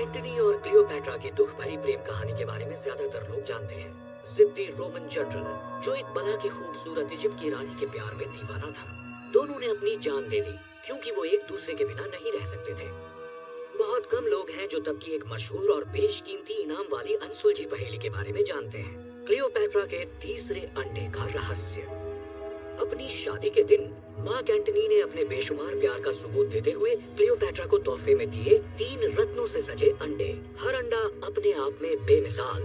Antony और Cleopatra की दुख भरी प्रेम कहानी के बारे में ज्यादातर लोग जानते हैं। जिद्दी रोमन जनरल जो एक बला की खूबसूरत इजिप्ट की रानी के प्यार में दीवाना था। दोनों ने अपनी जान दे दी क्योंकि वो एक दूसरे के बिना नहीं रह सकते थे। बहुत कम लोग हैं जो तब की एक मशहूर और बेशकीमती इनाम वाली अनसुलझी पहेली के बारे में जानते हैं, क्लियोपैट्रा के तीसरे अंडे का रहस्य। अपनी शादी के दिन मार्क एंटनी ने अपने बेशुमार प्यार का सबूत देते हुए क्लियोपैट्रा को तोहफे में दिए 3 रत्नों से सजे अंडे। हर अंडा अपने आप में बेमिसाल।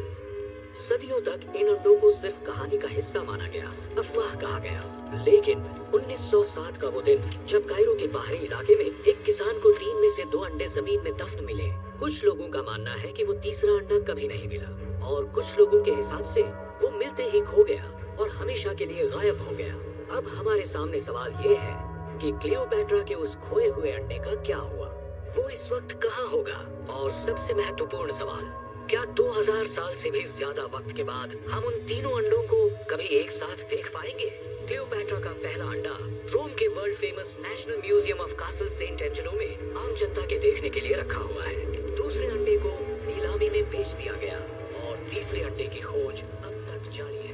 सदियों तक इन अंडों को सिर्फ कहानी का हिस्सा माना गया, अफवाह कहा गया। लेकिन 1907 का वो दिन जब कायरो के बाहरी इलाके में एक किसान को 3 में से 2 अंडे जमीन में दफन मिले। कुछ लोगों का मानना है कि वो तीसरा अंडा कभी नहीं मिला और कुछ लोगों के हिसाब से वो मिलते ही खो गया और हमेशा के लिए गायब हो गया। अब हमारे सामने सवाल ये है कि क्लियोपैट्रा के उस खोए हुए अंडे का क्या हुआ? वो इस वक्त कहाँ होगा? और सबसे महत्वपूर्ण सवाल, क्या 2000 साल से भी ज्यादा वक्त के बाद हम उन तीनों अंडों को कभी एक साथ देख पाएंगे? क्लियोपैट्रा का पहला अंडा रोम के world famous national museum of Castel Sant'Angelo में आम जनता के देखने के लिए रखा हुआ है। दूसरे अंडे को नीलामी में बेच दिया गया और तीसरे अंडे की खोज अब तक जारी है।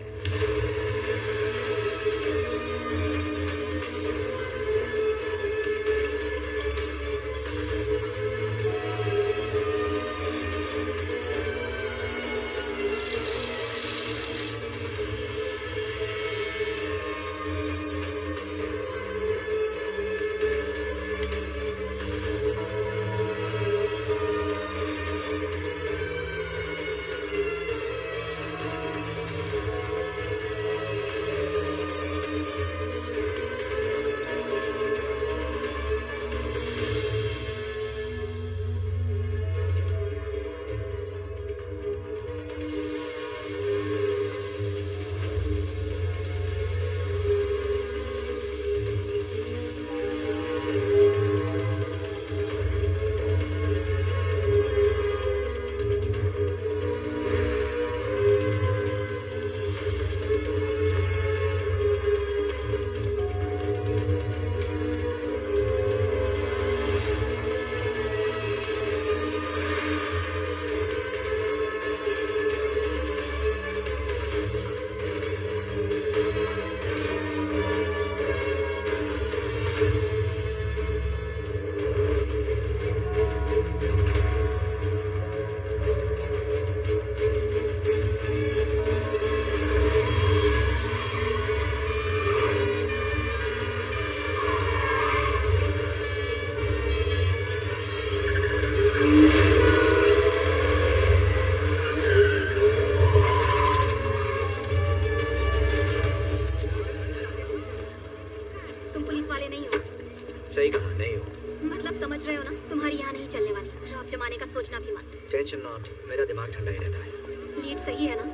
टेंशन नॉट, मेरा दिमाग ठंडा ही रहता है। लीड सही है ना?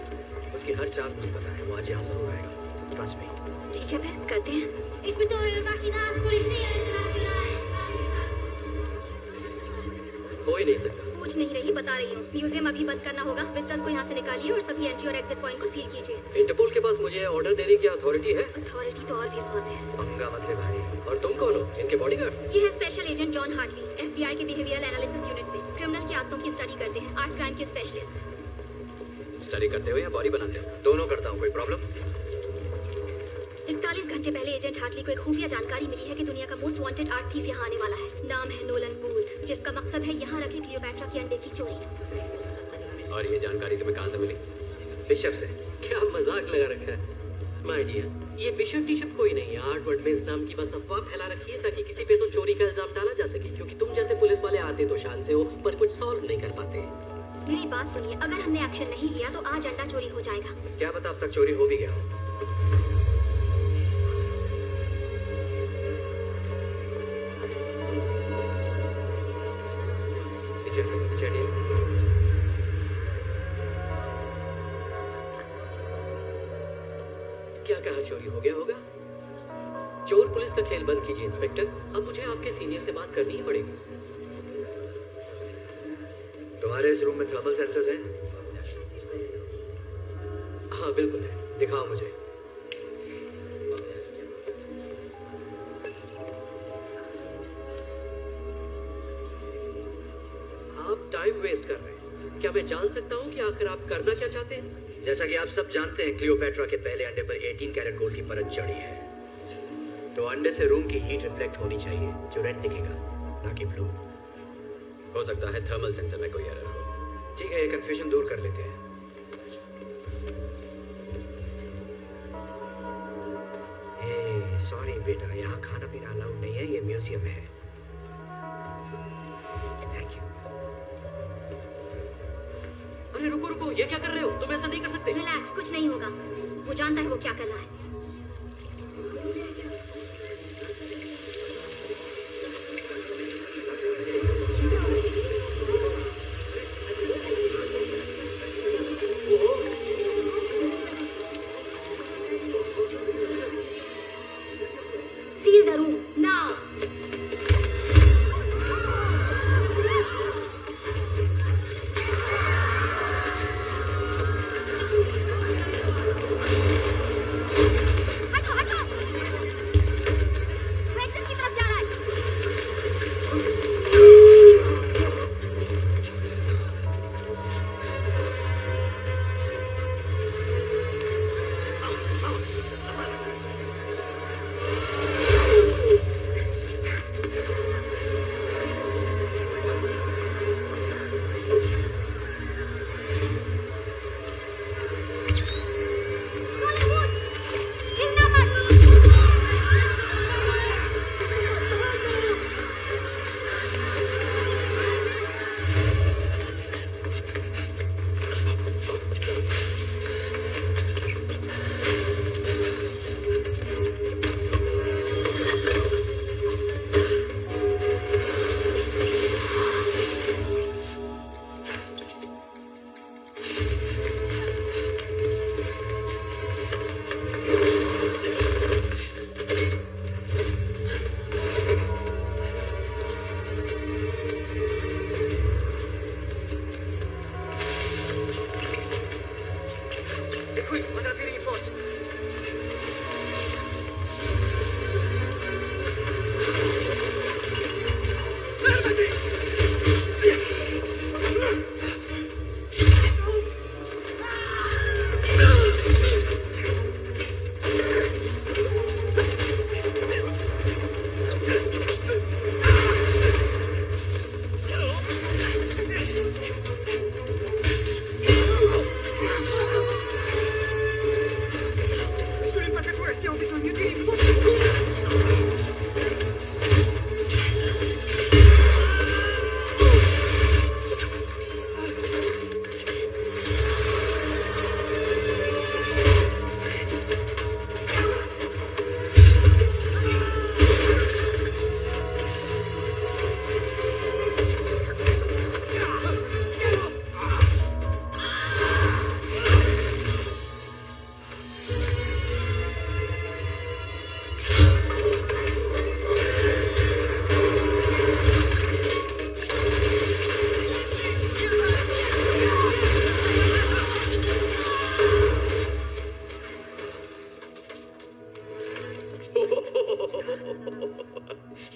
उसकी हर चाल मुझे पता है, वो आज यहाँ जरूर आएगा। Trust me. ठीक है फिर करते हैं। हो ही नहीं सकता। पूछ नहीं रही, बता रही हूँ। म्यूजियम अभी बंद करना होगा। विजिटर्स को यहाँ से निकालिए और सभी एंट्री और एग्जिट पॉइंट को सील कीजिए। इंटरपोल के पास मुझे ऑर्डर देने की अथॉरिटी है? अथॉरिटी तो और भी बहुत है। पंगा मत ले भाई। और तुम कौन हो? इनके बॉडीगार्ड? ये है special agent John Hartley, FBI के बिहेवियरल एनालिसिस यूनिट से। क्रिमिनल की आदतों की स्टडी करते हैं, आर्ट क्राइम के स्पेशलिस्ट। स्टडी करते हो या बॉडी बनाते हो? दोनों करता हूँ। कोई प्रॉब्लम? 41 घंटे पहले एजेंट हार्टली को एक खुफिया जानकारी मिली है कि दुनिया का मोस्ट वांटेड आर्ट थीफ यहाँ आने वाला है। नाम है नोलन बूथ, जिसका मकसद है यहाँ रखे क्लियोपैट्रा के अंडे की चोरी। और ये जानकारी तुम्हें कहाँ से मिली? बिशप से। क्या मजाक लगा रखा है? माय डियर, ये बिशप टिशप कोई नहीं है। आर्ट वर्ड में इस नाम की बस अफवाह फैला रखी है ताकि किसी पे तो चोरी का इल्जाम डाला जा सके, क्योंकि तुम जैसे पुलिस वाले आते तो शान से हो पर कुछ सॉल्व नहीं कर पाते। मेरी बात सुनिए, अगर हमने एक्शन नहीं लिया तो आज अंडा चोरी हो जाएगा। क्या पता अब तक चोरी हो भी गया हो। चलिए। क्या कहा चोरी हो गया होगा? चोर पुलिस का खेल बंद कीजिए इंस्पेक्टर। अब मुझे आपके सीनियर से बात करनी ही पड़ेगी। तुम्हारे इस रूम में थर्मल सेंसर्स हैं? हाँ बिल्कुल है। दिखाओ मुझे। आप टाइम वेस्ट क्या मैं जान सकता हूँ कि आखिर आप करना क्या चाहते हैं? जैसा कि आप सब जानते हैं, क्लियोपेट्रा के पहले अंडे पर 18 कैरेट गोल्ड की परत चढ़ी है। तो अंडे से रूम की हीट रिफ्लेक्ट होनी चाहिए, जो रेड दिखेगा, ना कि ब्लू। हो सकता है थर्मल सेंसर में कोई एरर हो। ठीक है, ये कंफ्यूजन दूर कर लेते हैं। सॉरी बेटा, यहाँ खाना पीना अलाउड नहीं है, ये म्यूजियम है। Thank you. अरे रुको रुको, ये क्या कर रहे हो? तुम ऐसा नहीं कर सकते। रिलैक्स, कुछ नहीं होगा। वो जानता है वो क्या कर रहा है। Seal the room now. हटो हटो। वो एग्जिट की तरफ जा रहा है। हिलना मत। Quick, mandate rinforzi. Sulle impaccature, abbiamo bisogno di rinforzi.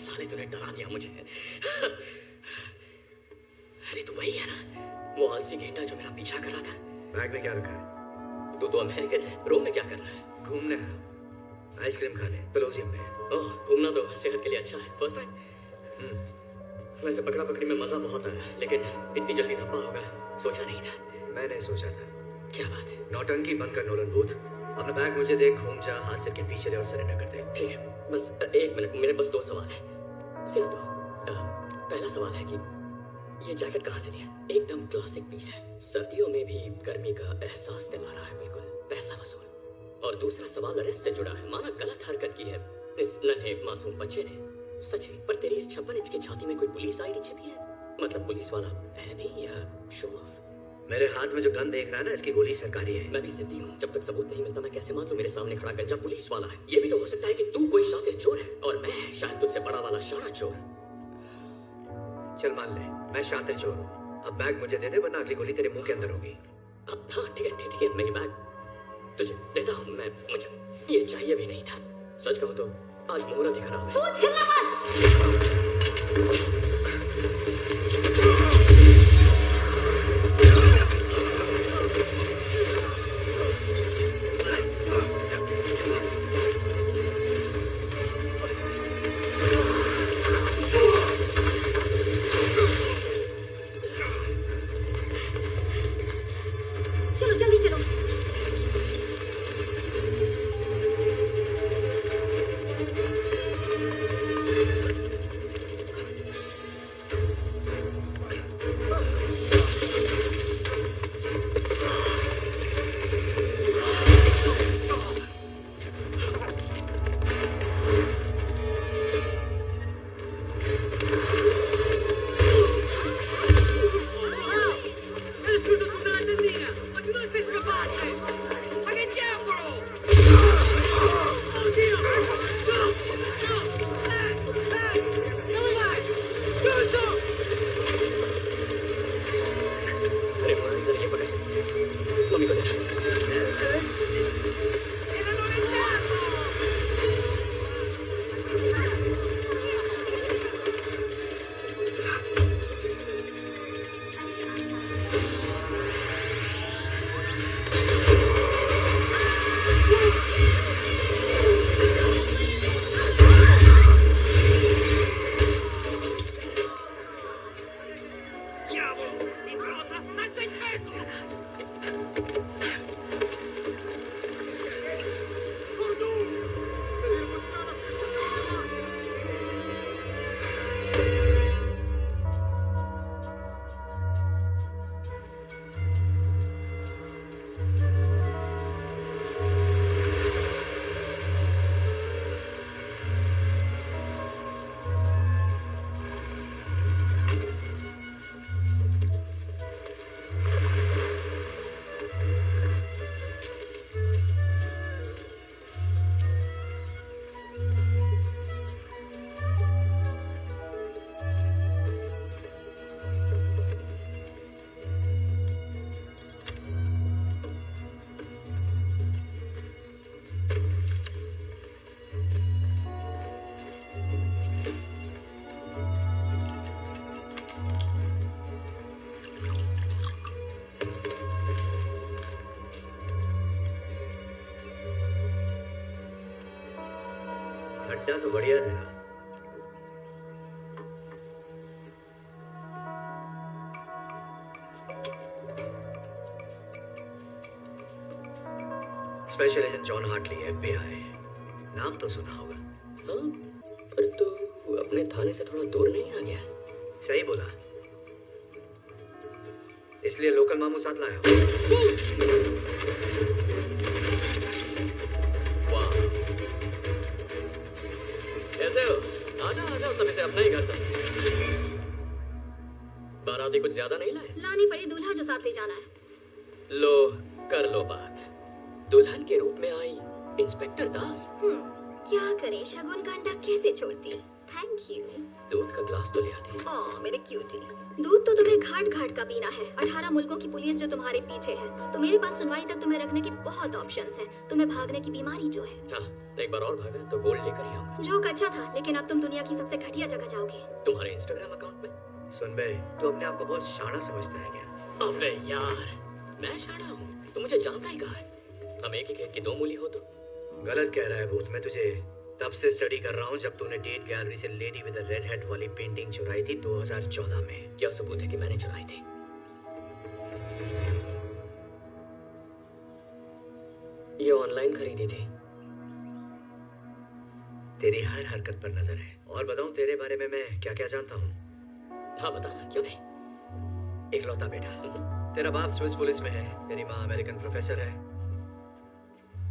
साले तूने डरा दिया मुझे। अरे तू वही है ना, वो आलसी गेंडा जो मेरा पीछा कर रहा था। बैग में क्या रखा है? तू तो अमेरिकन है, रोम में क्या कर रहा है? घूमने है, आइसक्रीम खाने, कोलोसियम में। ओह, घूमना तो सेहत के लिए अच्छा है। First time. वैसे पकड़ा पकड़ी में मजा बहुत आया, लेकिन इतनी जल्दी धब्बा होगा सोचा नहीं था। मैंने सोचा था। क्या बात है? नौटंकी बंद कर नोलन बूथ। अपना बैग मुझे दे, घूम जा, हाथ सिर के पीछे ले और सरेंडर कर दे। ठीक है, बस एक मिनट, मेरे बस 2 सवाल है, सिर्फ 2। पहला सवाल है कि ये जैकेट कहाँ से लिया? एकदम क्लासिक पीस है, सर्दियों में भी गर्मी का एहसास दिला रहा है, बिल्कुल पैसा वसूल। और दूसरा सवाल अरेस्ट से जुड़ा है। माना गलत हरकत की है इस नन्हे मासूम बच्चे ने, सच है, पर तेरी इस 56 इंच की छाती में कोई पुलिस आईडी छिपी है? मतलब पुलिस वाला है भी या शो ऑफ? मेरे हाथ में जो गन देख रहा है ना, इसकी गोली सरकारी है। मैं भी जिद्दी हूँ, जब तक सबूत नहीं मिलता मैं कैसे मान लूं मेरे सामने खड़ा गंजा पुलिस वाला है? ये भी तो हो सकता है कि तू कोई शातिर चोर है और मैं शायद तुझसे बड़ा वाला शाना चोर। चल मान ले, मैं शातिर चोर हूँ। अब बैग मुझे दे दे, वरना अगली गोली तेरे मुंह के अंदर होगी। हाँ ठीक है, मैं ये बैग तुझे देता हूँ। मुझे ये चाहिए भी नहीं था। सच कहूँ तो आज मुहूर्त ही खराब है। भूत हिलना मत। चलो जल्दी चलो। अरे मोनालिसा, ये पकड़, मम्मी को दे। अड्डा तो बढ़िया था ना। Special agent John Hartley, FBI। नाम तो सुना होगा। हाँ, पर तू अपने थाने से थोड़ा दूर नहीं आ गया? सही बोला, इसलिए लोकल मामू साथ लाया हूं। वाह, कैसे हो? आजा आजा, सब इसे अपना ही घर समझ। बाराती कुछ ज्यादा नहीं लाए? लानी पड़े दूल्हा जो साथ ले जाना है। लो, कर लो बात। दुल्हन के रूप में आई इंस्पेक्टर दास। क्या करें, शगुन का अंडा कैसे छोड़ती। Thank you. दूध का ग्लास तो ले आते। ओह मेरे क्यूटी, दूध तो तुम्हें घाट घाट का पीना है। 18 मुल्कों की पुलिस जो तुम्हारे पीछे है, तो मेरे पास सुनवाई तक तुम्हें रखने की बहुत ऑप्शंस हैं। तुम्हें भागने की बीमारी जो है। हाँ, एक बार और भागा तो गोल्ड लेकर ही आऊंगा। जोक अच्छा था, लेकिन अब तुम दुनिया की सबसे घटिया जगह जाओगे। तुम्हारे इंस्टाग्राम अकाउंट में। सुन बे, तू अपने आप को बहुत शाना समझता है क्या? अबे यार, मैं शाना हूँ, तू मुझे जानता ही कहाँ है? हम एक ही खेत की दो मूली हो तो। गलत कह रहा है भूत। मैं तुझे तब से स्टडी कर रहा हूँ जब तूने टेट गैलरी से लेडी विद रेड हेड वाली पेंटिंग चुराई थी 2014 में। क्या सबूत है कि मैंने चुराई थी? ये ऑनलाइन खरीदी थी। तेरी हर हरकत पर नजर है। और बताऊं तेरे बारे में मैं क्या क्या जानता हूँ? हाँ बता, क्यों नहीं? इकलौता बेटा। तेरा बाप स्विस पुलिस में है, तेरी माँ अमेरिकन प्रोफेसर है।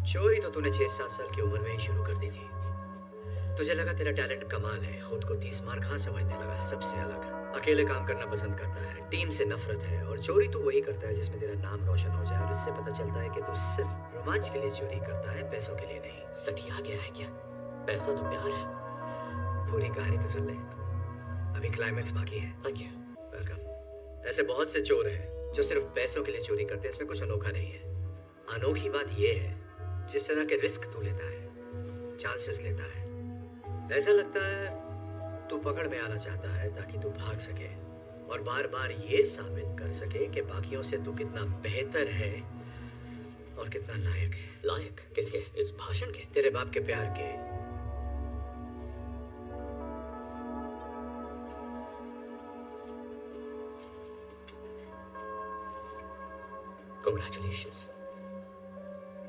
चोरी तो तूने 6-7 साल की उम्र में ही शुरू कर दी थी। तुझे लगा तेरा टैलेंट कमाल है, खुद को 30 मार खां समझने लगा, सबसे अलग। अकेले काम करना पसंद करता है, टीम से नफरत है, और चोरी तो वही करता है जिसमें तेरा नाम रोशन हो जाए। और इससे पता चलता है कि तू सिर्फ रोमांच के लिए चोरी करता है, पैसों के लिए नहीं। सटिया गया है क्या? पैसा तो प्यार है। पूरी कहानी तो सुन ले, अभी क्लाइमेक्स बाकी है। Thank you. वेलकम। ऐसे बहुत से चोर हैं जो सिर्फ पैसों के लिए चोरी करते हैं, इसमें कुछ अनोखा नहीं है। अनोखी बात यह है जिस तरह के रिस्क तू लेता है, चांसेस लेता है। ऐसा लगता है तू पकड़ में आना चाहता है ताकि तू भाग सके और बार बार ये साबित कर सके कि बाकियों से तू कितना बेहतर है और कितना लायक है। लायक किसके? इस भाषण के? तेरे बाप के प्यार के। Congratulations.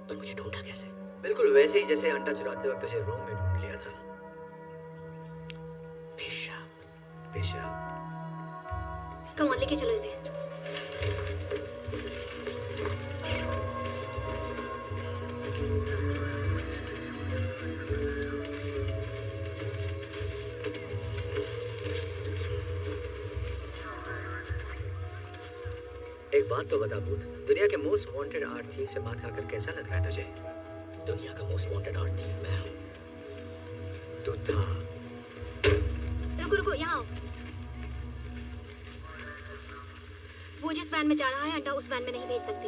पर मुझे ढूंढा कैसे? बिल्कुल वैसे ही जैसे अंडा चुराते वक्त तुझे रोम में ढूंढ लिया था। पेशाब। पेशाब। कम ऑन, लेके चलो इसे। एक बात तो बता भूत, दुनिया के मोस्ट वांटेड आर्ट थीव से बात कर कैसा लग रहा है तुझे? दुनिया का मोस्ट वांटेड आर्ट थीफ मैं हूँ। तू था। रुको रुको, यहाँ आओ। वो जिस वैन में जा रहा है अंडा उस वैन में नहीं भेज सकते।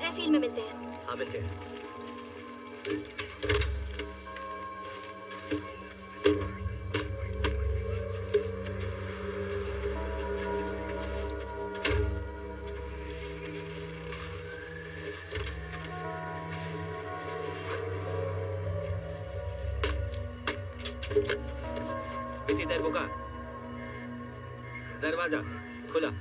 एयरफील्ड में मिलते हैं। हाँ मिलते हैं। दरवाजा दरवाजा खुला।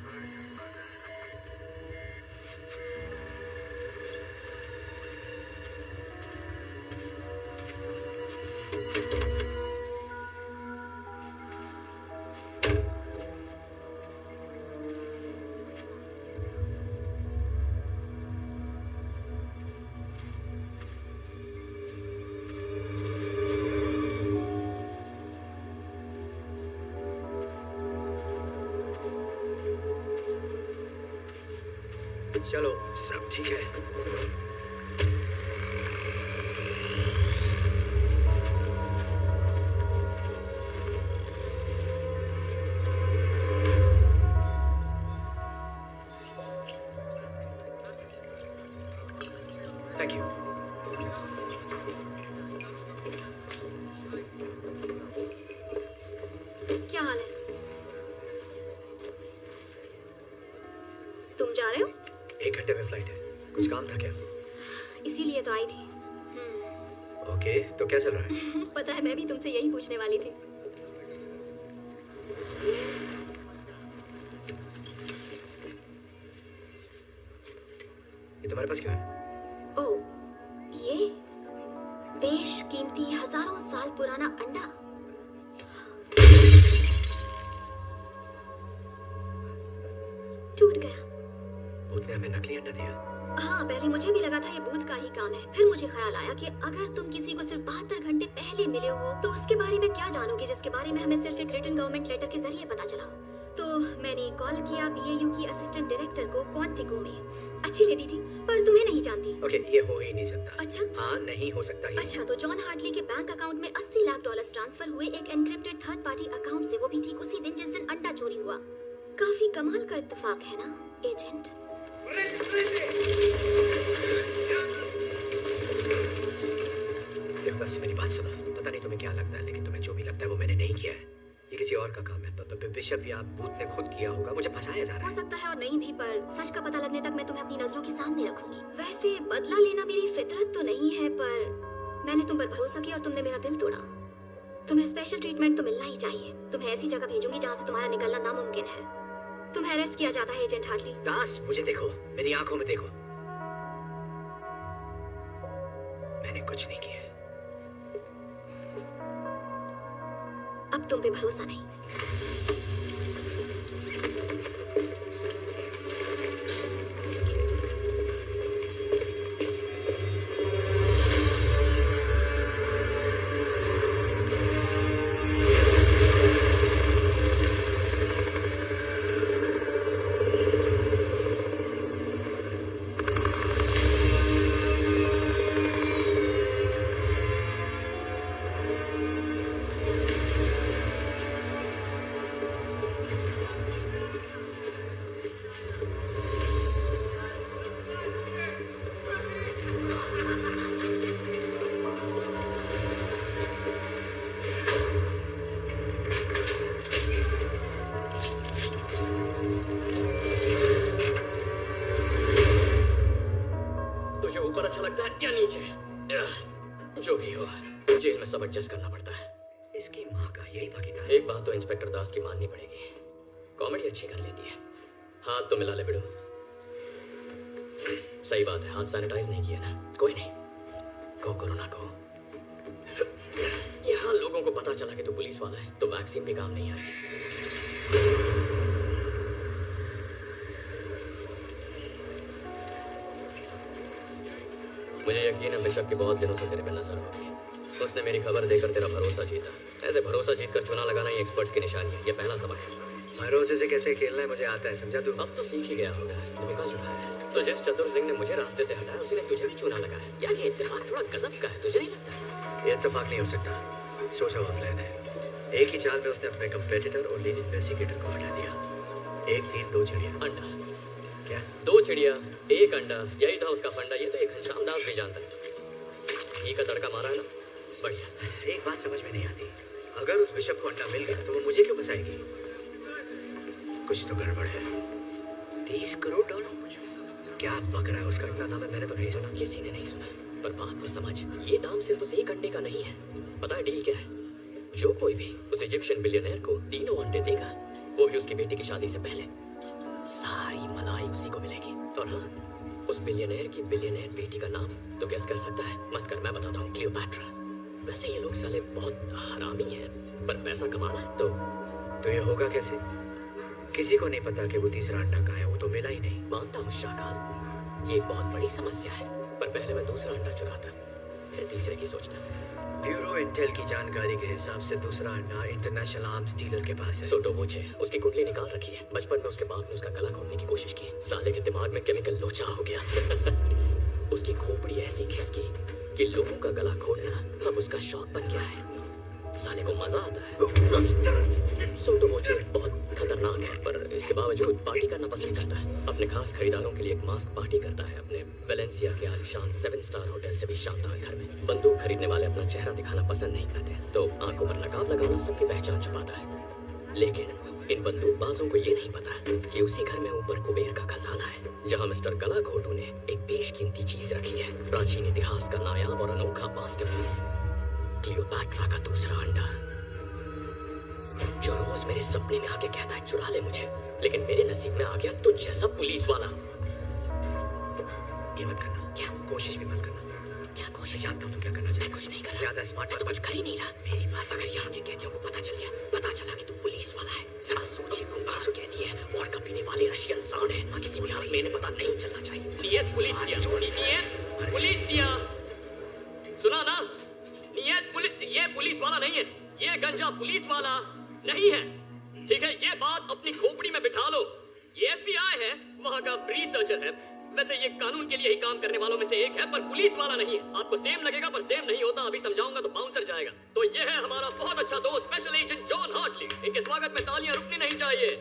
चलो सब ठीक है। Thank you. क्या हाल है? तुम जा रहे हो? 1 घंटे में फ्लाइट है। कुछ काम था क्या? इसीलिए तो आई थी। ओके, तो क्या चल रहा है? पता है, मैं भी तुमसे यही पूछने वाली थी। ये तुम्हारे पास क्यों है? ओह, ये बेशकीमती हजारों साल पुराना अंडा। टूट गया। भूत ने हमें नकली अंडा दिया। हाँ, पहले मुझे भी लगा था ये भूत का ही काम है। फिर मुझे ख्याल आया कि अगर तुम किसी को सिर्फ 72 घंटे पहले मिले हो तो उसके बारे में क्या जानोगे जिसके बारे में हमें सिर्फ एक रिटन गवर्नमेंट लेटर के जरिए पता चला। तो मैंने कॉल किया बीएयू की असिस्टेंट डायरेक्टर को क्वांटिको में। अच्छी लेडी थी पर तुम्हें नहीं जानती। ओके, ये हो ही नहीं सकता। अच्छा? हाँ, नहीं हो सकता ये। अच्छा, तो जॉन हार्टली के बैंक अकाउंट में $80 लाख ट्रांसफर हुए एक एनक्रिप्टेड थर्ड पार्टी अकाउंट से, वो भी ठीक उसी दिन जिस दिन अंडा चोरी हुआ। काफी कमाल का इत्तेफाक है ना एजेंट? देवदास से मेरी बात सुनो। पता नहीं तुम्हें क्या लगता है, लेकिन तुम्हें जो भी लगता है वो मैंने नहीं किया है। ये किसी और का काम है। बिशप या भूत ने खुद किया होगा। मुझे फंसाया जा रहा हो है। सकता है और नहीं भी, पर सच का पता लगने तक मैं तुम्हें अपनी नजरों के सामने रखूंगी। वैसे बदला लेना मेरी फितरत तो नहीं है, पर मैंने तुम पर भरोसा किया और तुमने मेरा दिल तोड़ा। तुम्हें स्पेशल ट्रीटमेंट तो मिलना ही चाहिए। तुम्हें ऐसी जगह भेजूंगी जहाँ से तुम्हारा निकलना नामुमकिन है। तुम्हें अरेस्ट किया जाता है एजेंट हार्टली। दास, मुझे देखो, मेरी आंखों में देखो। मैंने कुछ नहीं किया। अब तुम पे भरोसा नहीं। तुझे ऊपर अच्छा लगता है या नीचे? जो भी हो, जेल में सब एडजस्ट करना पड़ता है। इसकी माँ का यही भागीदार। एक बात तो इंस्पेक्टर दास की माननी पड़ेगी, कॉमेडी अच्छी कर लेती है। हाथ तो मिला ले बिडू। सही बात है, हाथ सैनिटाइज नहीं किया ना। कोई नहीं, को कोरोना को। यहाँ लोगों को पता चला कि तू पुलिस वाला है तो वैक्सीन भी काम नहीं आएगी। मुझे यकीन है बिशप की बहुत दिनों से तेरे पे नजर होगी। उसने मेरी खबर देकर तेरा भरोसा जीता। ऐसे भरोसा जीतकर चुना लगाना ही एक्सपर्ट्स की निशानी है। ये पहला सबक है। भरोसे से कैसे खेलना है मुझे आता है, समझा तू? अब तो सीख ही गया होगा। धोखा चुका है तो जिस चतुर सिंह ने मुझे रास्ते से हटाया उसी ने तुझे भी चुना लगाया। यार ये इत्तेफाक थोड़ा गजब का है, तुझे नहीं लगता? ये इत्तेफाक नहीं हो सकता। सोचा हुआ प्लान है। एक ही चाल में उसने अपने कंपेटिटर और लीड इन्वेस्टिगेटर को हटा दिया। एक तीर दो चिड़िया। अंडा क्या? दो चिड़िया एक अंडा, यही था उसका फंडा। ये तो एक घनश्याम दास भी जानता है। घी का तड़का मारा है ना, बढ़िया। एक बात समझ में नहीं आती, अगर उस बिशप को अंडा मिल गया तो वो मुझे क्यों बचाएगी? कुछ तो गड़बड़ है। 30 करोड़ डॉलर? क्या बक रहा है? उसका इतना दाम है, मैंने तो नहीं सुना। किसी ने नहीं सुना, पर बात को समझ। ये दाम सिर्फ उस एक अंडे का नहीं है। पता है डील क्या है? जो कोई भी उस इजिप्शियन बिलियनर को 3 अंडे देगा, वो भी उसकी बेटी की शादी से पहले, सारी मलाई उसी को मिलेगी। और हाँ, उस बिलियनर की बिलियनर बेटी का नाम तो गेस कर सकता है? मत कर, मैं बताता हूँ। क्लियोपैट्रा। वैसे ये लोग साले बहुत हरामी हैं, पर पैसा कमाना है तो ये होगा कैसे? किसी को नहीं पता कि वो तीसरा अंडा कहाँ है, वो तो मिला ही नहीं। मानता हूँ शाकाल, ये एक बहुत बड़ी समस्या है, पर पहले मैं दूसरा अंडा चुराता, फिर तीसरे की सोचता। ब्यूरो इंटेल की जानकारी के हिसाब से दूसरा अंडा इंटरनेशनल आर्म्स डीलर के पास है। सोटो बोचे, उसकी कुंडली निकाल रखी है। बचपन में उसके बाप ने उसका गला घोटने की कोशिश की, साले के दिमाग में केमिकल लोचा हो गया। उसकी खोपड़ी ऐसी खिसकी कि लोगों का गला घोटना अब उसका शौक बन गया है। साले को मजा आता है। सोटो बोचे बहुत खतरनाक है, पर इसके बावजूद पार्टी करना पसंद करता है। अपने खास खरीदारों के लिए एक मास्क पार्टी करता है अपने वेलेंसिया के आलीशान 7 स्टार होटल से भी शानदार घर में। बंदूक खरीदने वाले अपना चेहरा दिखाना पसंद नहीं करते, तो आंखों पर नकाब लगाना सबकी पहचान छुपाता है। लेकिन इन बंदूकबाजों को ये नहीं पता कि उसी घर में ऊपर कुबेर का खजाना है, जहाँ मिस्टर गला घोटू ने एक बेशकीमती चीज रखी है। प्राचीन इतिहास का नायाब और अनोखा मास्टरपीस, क्लियोपैट्रा का दूसरा अंडा, जो रोज मेरे सपने में आके कहता है चुरा ले मुझे, लेकिन मेरे नसीब में आ गया तुझ जैसा पुलिस वाला। ये मत करना। क्या? कोशिश भी मत करना। क्या कोशिश? मैं जानता हूँ तू क्या करना चाहिए। मैं कुछ नहीं कर रहा। ज्यादा स्मार्ट मैं तो कुछ कर ही नहीं रहा। मेरी बात अगर यहाँ के कैदियों को पता चल गया, पता चला कि तू पुलिस वाला है, जरा सोचिए, कुमार कैदी है, वोडका पीने वाले रशियन सांड है, किसी भी हाल में इन्हें पता नहीं चलना चाहिए। नियत पुलिसिया, सुना ना? नियत ये पुलिस वाला नहीं है, ये गंजा पुलिस वाला नहीं है, ठीक है? ये बात अपनी खोपड़ी में बिठा लो। ये FBI है, वहाँ का रिसर्चर है। वैसे ये कानून के लिए ही काम करने वालों में से एक है, पर पुलिस वाला नहीं है। आपको सेम लगेगा पर सेम नहीं होता, अभी समझाऊंगा तो बाउंसर जाएगा। तो ये है हमारा बहुत अच्छा दोस्त स्पेशल एजेंट जॉन हार्टली। इनके स्वागत में तालियां रुकनी नहीं चाहिए।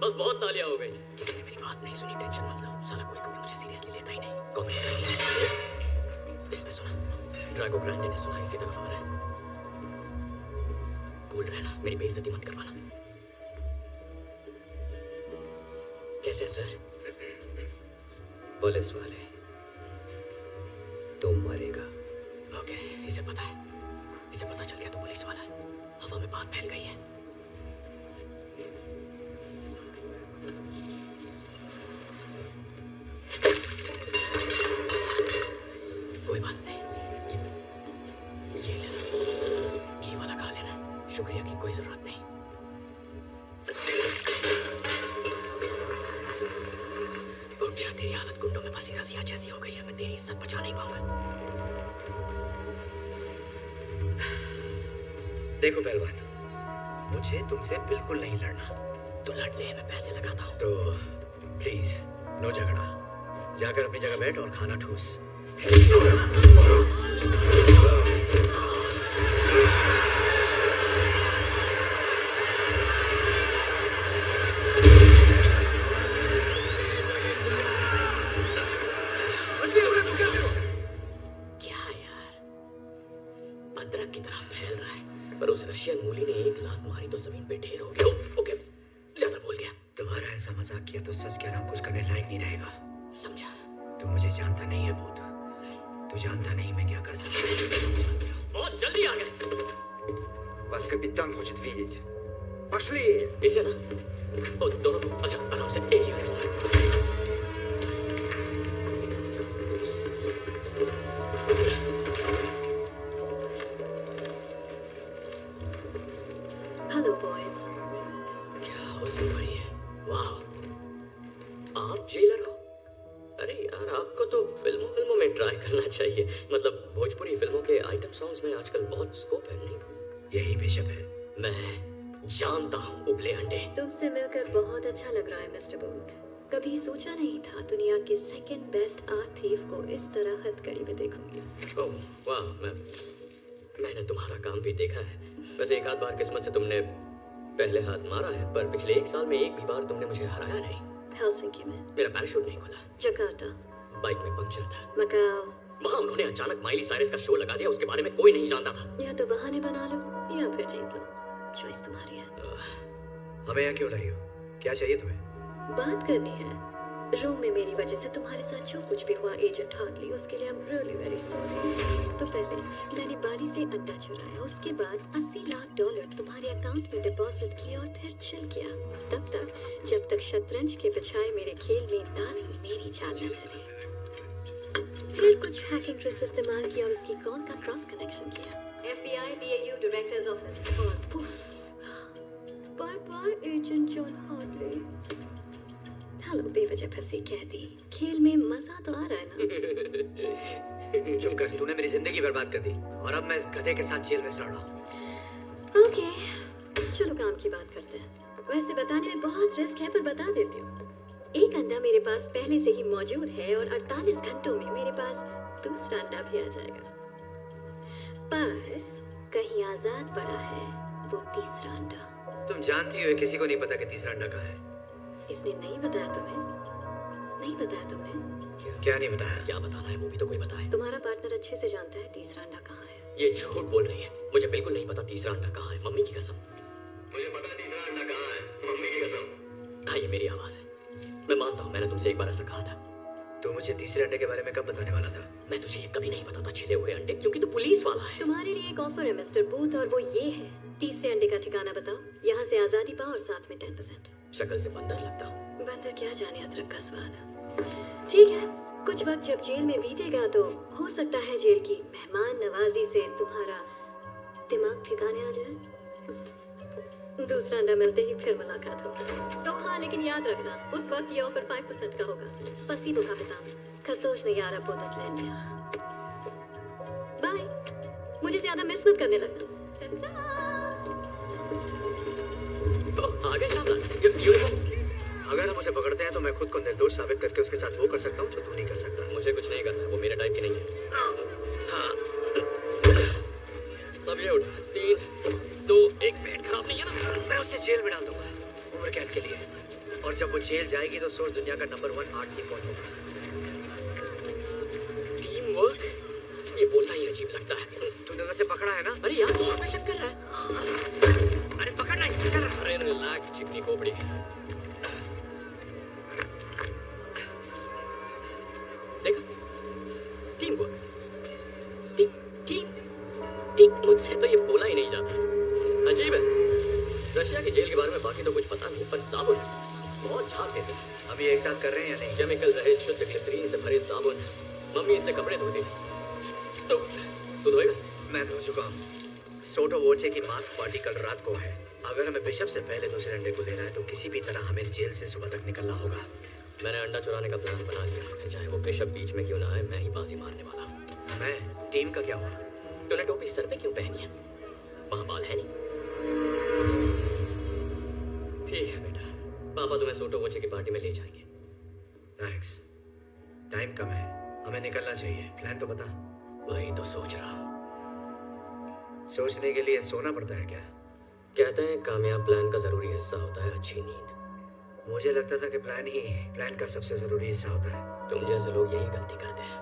बस बहुत तालियां हो गई। किसी ने मेरी बात नहीं सुनी, टेंशन मत लो। साला कोई कभी मुझे सीरियसली लेता ही नहीं। कमेंट करिए। इसने सुना, ड्रैगो ग्रैंडे ने सुना, इसी तरफ आ रहा है। कूल रहना, मेरी बेइज्जती मत करवाना। कैसे है सर? पुलिस वाले, तुम मरेगा। ओके, इसे पता है। इसे पता चल गया तो पुलिस वाला है। हवा में बात फैल गई है। कोई बात नहीं, ये लेना, घी वाला खा लेना। शुक्रिया की कोई जरूरत नहीं। उठ जा, तेरी हालत गुंडों में फंसी रसिया जैसी हो गई है। मैं तेरी इज्जत बचा नहीं पाऊंगा। देखो पहलवान, मुझे तुमसे बिल्कुल नहीं लड़ना। तो लड़ ले, मैं पैसे लगाता हूँ। तो प्लीज नो झगड़ा। जाकर अपनी जगह बैठ और खाना ठूस। क्या यार, अदरक की तरह फैल रहा है, पर उस रशियन मूली ने एक लात मारी तो जमीन पे ढेर हो गया। ओके, ज्यादा बोल गया। दोबारा ऐसा मजाक किया तो सच कह रहा हूँ, कुछ करने लायक नहीं रहेगा। समझा? तू मुझे जानता नहीं है भूत। तू जानता नहीं मैं क्या कर सकता हूँ। बहुत जल्दी आ गए। вас капитан хочет видеть. Пошли! इसे ना दोनों को अच्छा आराम से एक ही हेलो बॉयज। क्या हो सिपाही है? वाह, आप जेलर हो? अरे यार, आपको तो फिल्मों में ट्राई करना चाहिए। मतलब भोजपुरी फिल्मों के आइटम सॉन्ग्स में आजकल बहुत स्कोप है, नहीं? यही बिशप है। मैं जानता हूँ उबले अंडे। तुमसे मिलकर बहुत अच्छा लग रहा है मिस्टर बूथ। कभी सोचा नहीं था दुनिया के सेकंड बेस्ट आर्ट थीफ को इस तरह हथकड़ी में देखूंगी। ओह वाह, मैंने तुम्हारा काम भी देखा है। बस एक आध बार किस्मत से तुमने पहले हाथ मारा है, पर पिछले 1 साल में एक भी बार तुमने मुझे हराया नहीं। हेलसिंकी में, मेरा पैराशूट नहीं खुला, जकार्ता, बाइक में पंक्चर था, मकाओ। वहाँ उन्होंने अचानक माइली साइरस का शो लगा दिया, उसके बारे में कोई नहीं जानता था। या तो बहाने बना लो या फिर जीत लो, चॉइस तुम्हारी है। हमें यहाँ क्यों लाई हो? क्या चाहिए तुम्हें? बात करनी है। रूम में मेरी वजह से तुम्हारे साथ जो कुछ भी हुआ एजेंट हार्टली, उसके लिए I am really very sorry. तो पहले मैंने बाली से अंडा चुराया, उसके बाद $80 लाख तुम्हारे अकाउंट में डिपॉजिट किया और फिर चिल किया, तब तक जब तक शतरंज के बजाय मेरे खेल में दास मेरी चाल न चले। फिर कुछ हैकिंग ट्रिक्स इस्तेमाल किया और उसकी कॉल का क्रॉस कनेक्शन किया। FBI BAU डायरेक्टर्स ऑफिस और पुफ, bye bye agent John Hartley. Hello बेवजह फंसी कहती, खेल में मजा तो आ रहा है ना? चुप कर, तूने मेरी जिंदगी बर्बाद कर दी और अब मैं इस गधे के साथ जेल में सड़ रहा हूँ। ओके, चलो काम की बात करते हैं। वैसे बताने में बहुत रिस्क है, पर बता देती हूँ। एक अंडा मेरे पास पहले से ही मौजूद है और 48 घंटों में मेरे पास दूसरा अंडा भी आ जाएगा। पर कहीं आजाद पड़ा है वो तीसरा अंडा। तुम जानती हो किसी को नहीं पता कि तीसरा अंडा कहाँ है। इसने नहीं बताया तुम्हें? नहीं बताया तुमने? क्या नहीं बताया? क्या बताना है वो भी तो कोई बताए। तुम्हारा पार्टनर अच्छे से जानता है तीसरा अंडा कहाँ है। ये झूठ बोल रही है, मुझे बिल्कुल नहीं पता तीसरा अंडा कहाँ है। मम्मी की कसम, मुझे पता है तीसरा अंडा कहाँ है, मम्मी की कसम। हाँ, ये मेरी आवाज है। मैं मानता हूँ मैंने तुमसे एक बार ऐसा कहा था। तू मुझे तीसरे अंडे के बारे में कब बताने वाला था? मैं तुझे ये कभी नहीं बताता छिले हुए अंडे, क्योंकि तू पुलिस वाला है। तुम्हारे लिए एक ऑफर है मिस्टर बूथ, और वो ये है, तीसरे अंडे का ठिकाना बताओ, यहाँ से आजादी पाओ और साथ में 10%। शक्ल से बंदर लगता हूँ। बंदर क्या जाने अदरक का स्वाद। ठीक है, कुछ वक्त जब जेल में बीतेगा तो हो सकता है जेल की मेहमान नवाजी से तुम्हारा दिमाग ठिकाने आ जाए। दूसरा अंडा मिलते ही फिर मुलाकात होगी। तो हाँ, लेकिन याद रखना, उस वक्त ये ऑफर 5% का होगा। स्पसीबो कापितान, खतोश ने यारा पोतक लेने। बाय, मुझे ज्यादा मिस मत करने लगना। आगे यूनिफॉर्म। अगर हम उसे पकड़ते हैं तो मैं खुद को निर्दोष साबित करके उसके साथ वो कर सकता हूँ जो तू नहीं कर सकता। मुझे कुछ नहीं करना है, वो मेरे टाइप की नहीं है। हाँ, अब ये उठ, 3, 2, 1, पेट खराब नहीं है ना? मैं उसे जेल में डाल दूंगा उम्र कैद के लिए। और जब वो जेल जाएगी तो सोच दुनिया का नंबर 1 आर्ट थीफ कौन होगा। टीम वर्क, ये बोलना ही अजीब लगता है। तूने उसे पकड़ा है ना? अरे यार, तू आप शक कर रहा है। अरे पकड़ना ही फिसल रहा। अरे रिलैक्स चिकनी खोपड़ी। देखा, टीम वर्क, टीम मुझसे तो ये बोला ही नहीं जाता। अजीब है। रशिया की जेल के बारे में बाकी तो कुछ पता नहीं, पर साबुन बहुत झाग देते हैं। अभी एक साथ कर रहे हैं या नहीं? केमिकल रहित शुद्ध ग्लिसरीन से भरे साबुन। मम्मी इससे कपड़े धोती तो तू धोएगा? मैं धो चुका हूँ। सोटो वोचे की मास्क पार्टी कल रात को है। अगर हमें बिशप से पहले दूसरे अंडे को लेना है तो किसी भी तरह हमें इस जेल से सुबह तक निकलना होगा। मैंने अंडा चुराने का प्लान बना लिया, चाहे वो बिशप बीच में क्यों ना आए, मैं ही बाजी मारने वाला हूँ। मैं टीम का क्या हुआ? तूने टोपी सर पे क्यों पहनी है? वहाँ बाल है नहीं? ठीक है बेटा, पापा तुम्हें सोटो वोचे की पार्टी में ले जाएंगे। थैंक्स। टाइम कम है, हमें निकलना चाहिए। प्लान तो बता। वही तो सोच रहा हूँ। सोचने के लिए सोना पड़ता है क्या? कहते हैं कामयाब प्लान का जरूरी हिस्सा होता है अच्छी नींद। मुझे लगता था कि प्लान का सबसे जरूरी हिस्सा होता है। तुम जैसे लोग यही गलती करते हैं।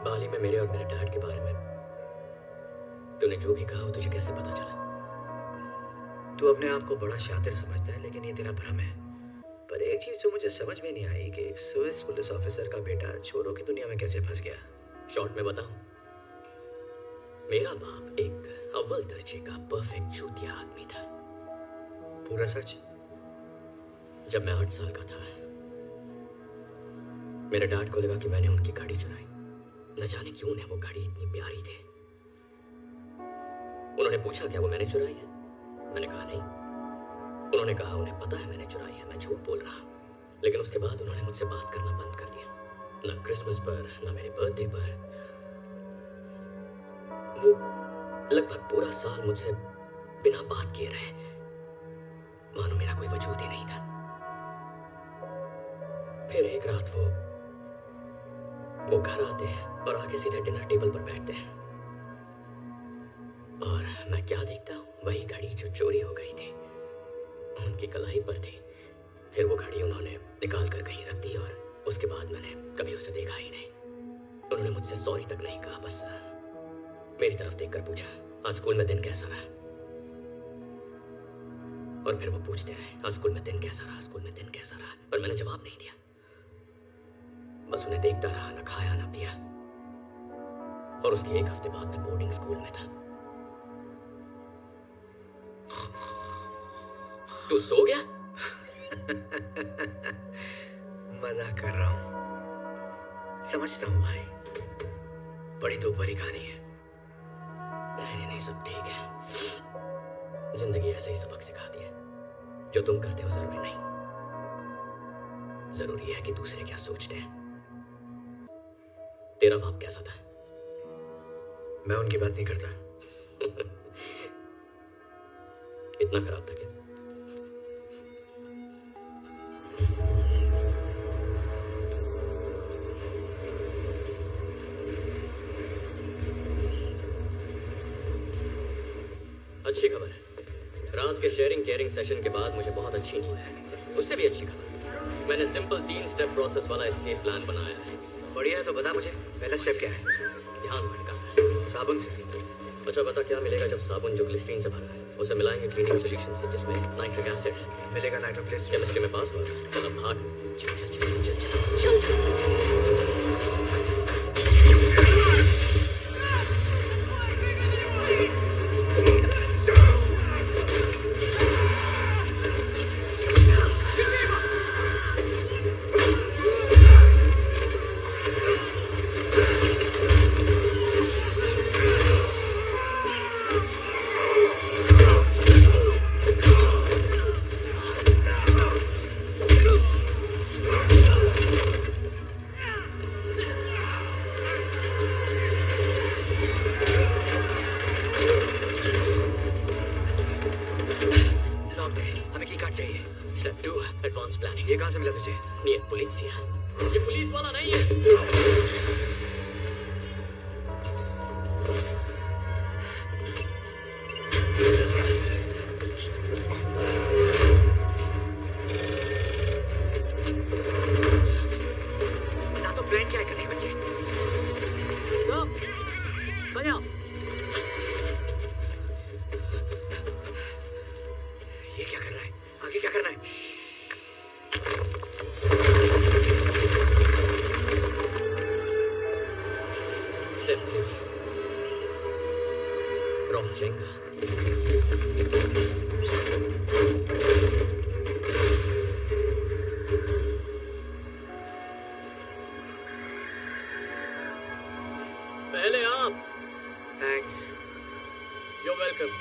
बाली में मेरे और मेरे डैड के बारे में तूने जो भी कहा वो तुझे कैसे पता चला? तू अपने आप को बड़ा शातिर समझता है, लेकिन ये तेरा भ्रम है। पर एक चीज जो मुझे समझ में नहीं आई कि एक स्विस पुलिस ऑफिसर का बेटा चोरों की दुनिया में कैसे फंस गया। शॉर्ट में बताऊं, मेरा बाप एक अव्वल दर्जे का परफेक्ट चूतिया आदमी था। पूरा सच? जब मैं 8 साल का था, मेरे डैड को लगा कि मैंने उनकी गाड़ी चुराई। न जाने क्यों उन्हें वो गाड़ी इतनी प्यारी थी। उन्होंने पूछा क्या वो मैंने चुराई है? मैंने कहा नहीं। उन्होंने कहा उन्हें पता है मैंने चुराई है, मैं झूठ बोल रहा। लेकिन उसके बाद उन्होंने मुझसे बात करना बंद कर दिया। ना क्रिसमस पर, ना मेरे बर्थडे पर। वो लगभग पूरा साल मुझसे बिना बात किए रहे, मानो मेरा कोई वजूद ही नहीं था। फिर एक रात वो घर आते हैं और आके सीधे डिनर टेबल पर बैठते हैं, और मैं क्या देखता हूँ, वही घड़ी जो चोरी हो गई थी उनकी कलाई पर थी। फिर वो घड़ी उन्होंने निकाल कर कहीं रख दी, और उसके बाद मैंने कभी उसे देखा ही नहीं। उन्होंने मुझसे सॉरी तक नहीं कहा, बस मेरी तरफ देखकर पूछा आज स्कूल में दिन कैसा रहा। और फिर वो पूछते रहे आज स्कूल में दिन कैसा रहा, स्कूल में दिन कैसा रहा, पर मैंने जवाब नहीं दिया। बस उन्हें देखता रहा, ना खाया ना पिया। और उसके 1 हफ्ते बाद मैं बोर्डिंग स्कूल में था। तू सो गया? मजाक कर रहा हूं, समझता हूं भाई, बड़ी दोपहरी कहानी है। नहीं, सब ठीक है। जिंदगी ऐसे ही सबक सिखाती है। जो तुम करते हो जरूरी नहीं, जरूरी है कि दूसरे क्या सोचते हैं। तेरा बाप कैसा था? मैं उनकी बात नहीं करता। इतना खराब था क्या? अच्छी खबर है, रात के शेयरिंग केयरिंग सेशन के बाद मुझे बहुत अच्छी नींद है। उससे भी अच्छी खबर, मैंने सिंपल 3 स्टेप प्रोसेस वाला एस्केप प्लान बनाया है। बढ़िया है, तो बता मुझे पहला स्टेप क्या है? ध्यान भटका साबुन से? अच्छा बता क्या मिलेगा जब साबुन जो ग्लिसरीन से भरा है उसे मिलाएंगे क्लीनिंग सॉल्यूशन से जिसमें नाइट्रिक एसिड है। मिलेगा नाइट्रोग्लिसरीन। केमिस्ट्री में पास हुआ? चल अब भाग। चल चल चल चल चल चल चल। Step 2, advanced planning. ये कहाँ से मिला तुझे? ये पुलिसिया। ये पुलिस वाला नहीं है। ना तो प्लान क्या है करने बच्चे? Stop! बजाओ। ये क्या कर रहा है? आगे क्या करना है? Step 3, rock Jenga. पहले आप। Thanks. You're welcome.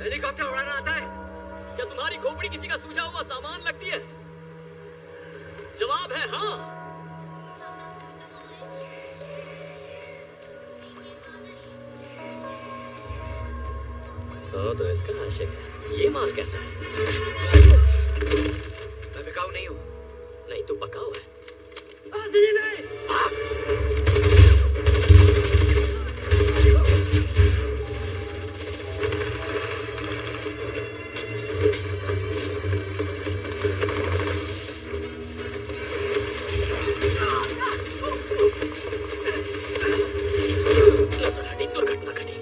हेलीकॉप्टर उड़ाना आता है? क्या तुम्हारी खोपड़ी किसी का सूझा हुआ सामान लगती है? जवाब है हाँ। तो इसका आशिक है। ये माल कैसा है? मैं बिकाऊ नहीं हूँ। नहीं तू पकाऊ है। दुर्घटना घटी।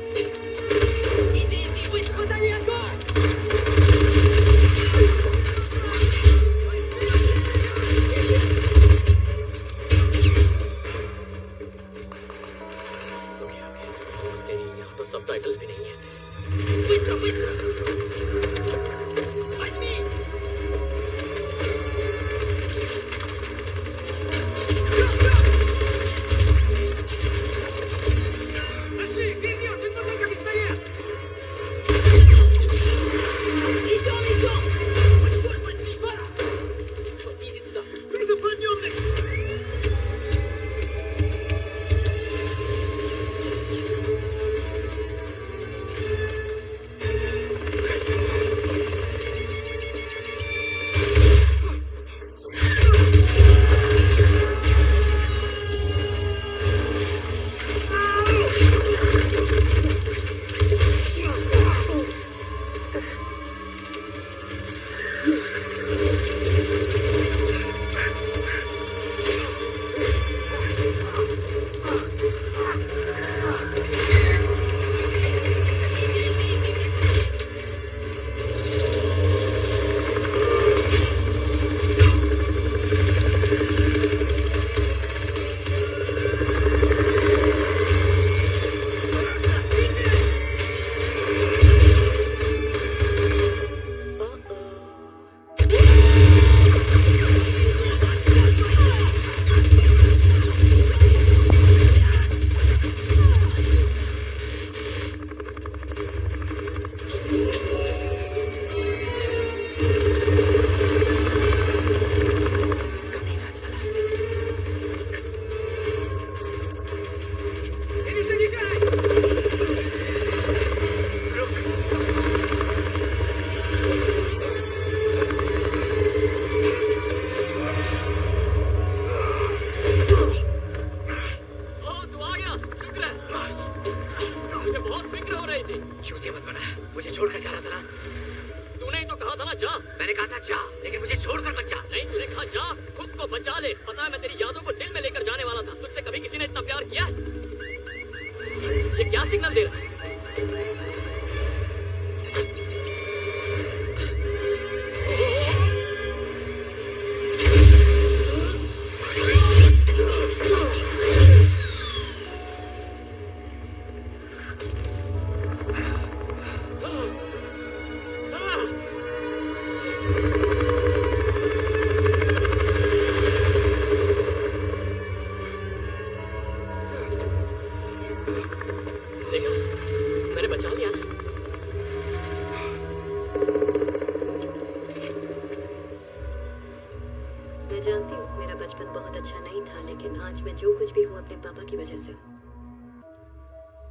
सबटाइटल्स भी नहीं है।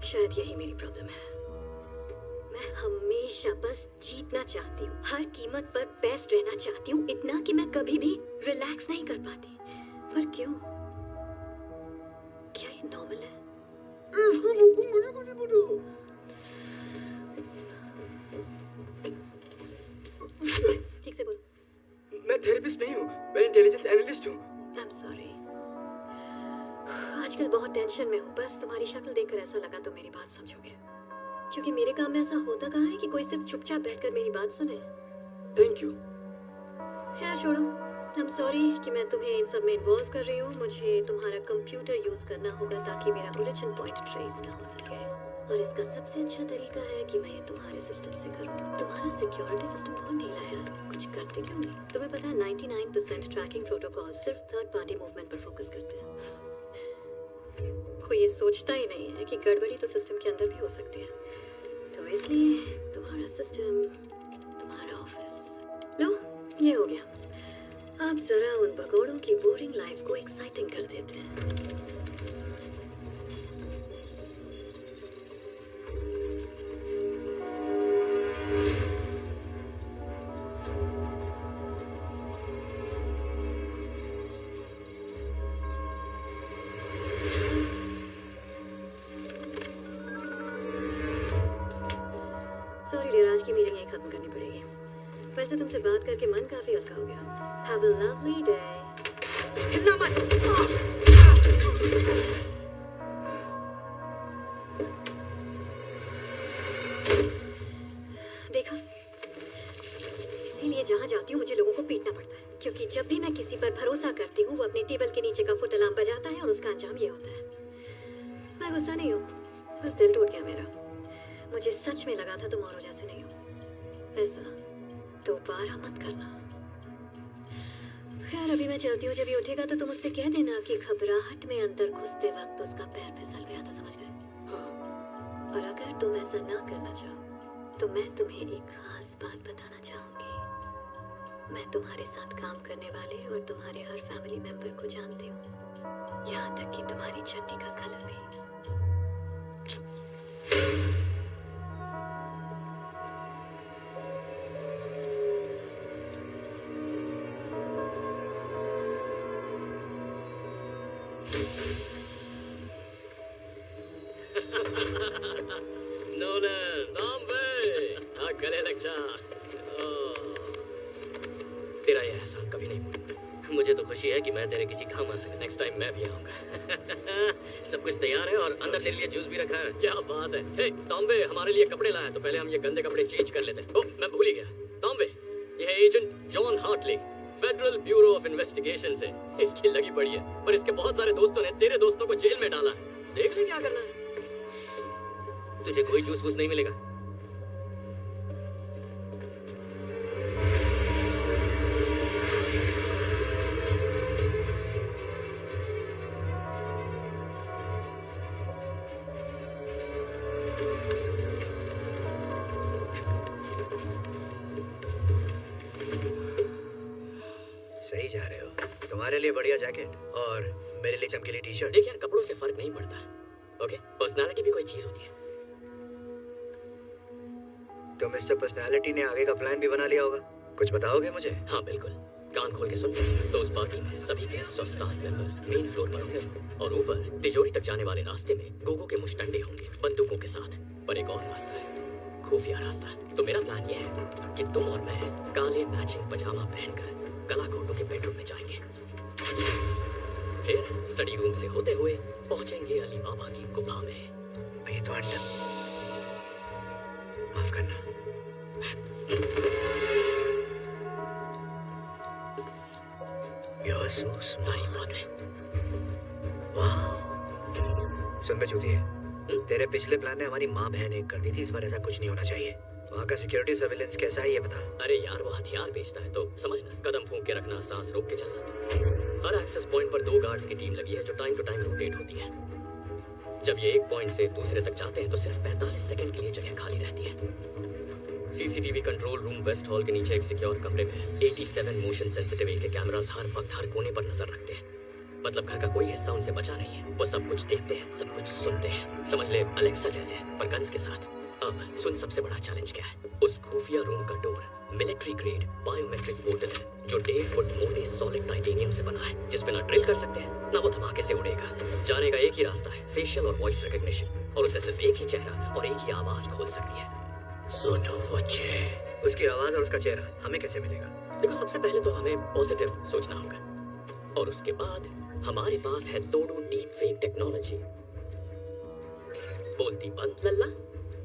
शायद यही मेरी प्रॉब्लम है। मैं हमेशा बस जीतना चाहती हूँ, हर कीमत पर बेस्ट रहना चाहती हूँ, इतना कि मैं कभी भी रिलैक्स नहीं कर पाती। पर क्यों? क्या ये नॉर्मल है? ठीक से बोलो। मैं थेरेपिस्ट नहीं हूँ, मैं इंटेलिजेंस एनालिस्ट हूँ। I'm sorry। आजकल बहुत टेंशन में हूँ, बस तुम्हारी शक्ल देखकर ऐसा लगा तो मेरी बात समझोगे, क्योंकि मेरे काम में ऐसा होता कहाँ है कि कोई सिर्फ चुपचाप बैठकर मेरी बात सुने। Thank you. खैर छोड़ो, I'm sorry कि मैं तुम्हें इन सब में इन्वॉल्व कर रही हूँ। मुझे तुम्हारा कंप्यूटर यूज करना होगा ताकि मेरा ओरिजिन पॉइंट ट्रेस ना हो सके, और इसका सबसे अच्छा तरीका है कि मैं ये तुम्हारे सिस्टम से करूँ। तुम्हारा सिक्योरिटी सिस्टम बहुत ढीला है यार, कुछ करते क्यों नहीं? तुम्हें पता है 99% ट्रैकिंग प्रोटोकॉल सिर्फ थर्ड पार्टी मूवमेंट पर फोकस करते हैं। कोई ये सोचता ही नहीं है कि गड़बड़ी तो सिस्टम के अंदर भी हो सकती है। तो इसलिए तुम्हारा सिस्टम, तुम्हारा ऑफिस, लो ये हो गया। अब जरा उन भगोड़ों की बोरिंग लाइफ को एक्साइटिंग कर देते हैं। सॉरी डियर, आज की मीटिंग यहीं खत्म करनी पड़ेगी। वैसे तुमसे बात करके मन काफी हल्का हो गया। Have a lovely day. हिलना मत। देखा, इसीलिए जहाँ जाती हूँ मुझे लोगों को पीटना पड़ता है, क्योंकि जब भी मैं किसी पर भरोसा करती हूँ वो अपने टेबल के नीचे का फुट अलार्म बजाता है और उसका अंजाम ये होता है। मैं गुस्सा नहीं हूँ, बस दिल टूट गया मेरा। मुझे सच में लगा था तुम औरों जैसे नहीं हो। ऐसा दोबारा मत करना। खैर अभी मैं चलती हूँ, जब ये उठेगा तो तुम उससे कह देना कि घबराहट में अंदर घुसते वक्त उसका पैर फिसल गया था, समझ गए? और अगर तुम ऐसा ना करना चाहो तो मैं तुम्हें एक खास बात बताना चाहूंगी। मैं तुम्हारे साथ काम करने वाले और तुम्हारे हर फैमिली मेंबर को जानती हूँ, यहाँ तक कि तुम्हारी चड्डी का कलर भी। नोलन, गले लग जा। तेरा ये एहसान कभी नहीं भूलूंगा। मुझे तो खुशी है कि मैं तेरे किसी काम आ सका। नेक्स्ट टाइम मैं भी आऊंगा। सब कुछ तैयार है और अंदर तेरे लिए जूस भी रखा है। क्या बात है। हे टॉम्बे, हमारे लिए कपड़े लाया, तो पहले हम ये गंदे कपड़े चेंज कर लेते हैं। ओह, मैं भूल ही गया। टॉम्बे, ये है agent John Hartley, Federal Bureau of Investigation से। इसकी लगी पड़ी है, पर इसके बहुत सारे दोस्तों ने तेरे दोस्तों को जेल में डाला है। देख ले क्या करना है। तुझे कोई जूस वूस नहीं मिलेगा। सही जा रहे हो। तुम्हारे लिए बढ़िया जैकेट और मेरे लिए चमकीली टी शर्ट। देख यार, कपड़ों से फर्क नहीं पड़ता। ओके, पर्सनालिटी भी कोई चीज होती है। तो मिस्टर पर्सनालिटी ने आगे का प्लान भी बना लिया होगा, कुछ बताओगे मुझे? हाँ बिल्कुल, कान खोल के सुन। तो उस पार्टी में सभी गेस्ट और स्टाफ मेंबर्स मेन फ्लोर पर होंगे और ऊपर तिजोरी तक जाने वाले रास्ते में गोगो के मुश्तंडे होंगे बंदूकों के साथ। पर एक और रास्ता है, खुफिया रास्ता। तो मेरा प्लान ये है कि तुम और मैं काले मैचिंग पजामा पहनकर कला घोटों के बेडरूम में जाएंगे, फिर स्टडी रूम से होते हुए पहुंचेंगे अली बाबा की गुफा में। ये तो अंडा, माफ करना। You're so smart. तारीफ बात है। वाह। सुन बे चूतिए, तेरे पिछले प्लान ने हमारी माँ बहन एक कर दी थी। इस बार ऐसा कुछ नहीं होना चाहिए। वहाँ का सिक्योरिटी सर्विलेंस कैसा है ये बता। अरे यार, वो हथियार बेचता है तो समझना, कदम फूंक के रखना, सांस रोक के चलना। हर एक्सेस पॉइंट पर 2 गार्ड्स की टीम लगी है जो टाइम टू टाइम रोटेट होती है। जब ये एक पॉइंट से दूसरे तक जाते हैं तो सिर्फ 45 सेकंड के लिए जगह खाली रहती है। CCTV control room West Hall के नीचे एक सिक्योर कमरे में 87 मोशन सेंसिटिव के कैमरास हर वक्त हर कोने पर नजर रखते हैं। मतलब घर का कोई हिस्सा उनसे बचा नहीं है। वो सब कुछ देखते हैं, सब कुछ सुनते हैं। समझ ले अलेक्सा जैसे, पर गन्स के साथ। अब सुन, सबसे बड़ा चैलेंज क्या है। उस खुफिया रूम का door military grade biometric portal है जो 1.5 फुट मोटे सॉलिड टाइटेनियम से बना है, जिसपे ना ड्रिल कर सकते हैं ना वो धमाके से उड़ेगा। जाने का एक ही रास्ता है, फेशियल और वॉइस रिकॉग्निशन, और उसे सिर्फ एक ही चेहरा और एक ही आवाज खोल सकती है। सोटोवोचे। उसकी आवाज और उसका चेहरा हमें कैसे मिलेगा? देखो, सबसे पहले तो हमें पॉजिटिव सोचना होगा, और उसके बाद हमारे पास है तोड़ू डीप फेक टेक्नोलॉजी। बोलती बंद लल्ला।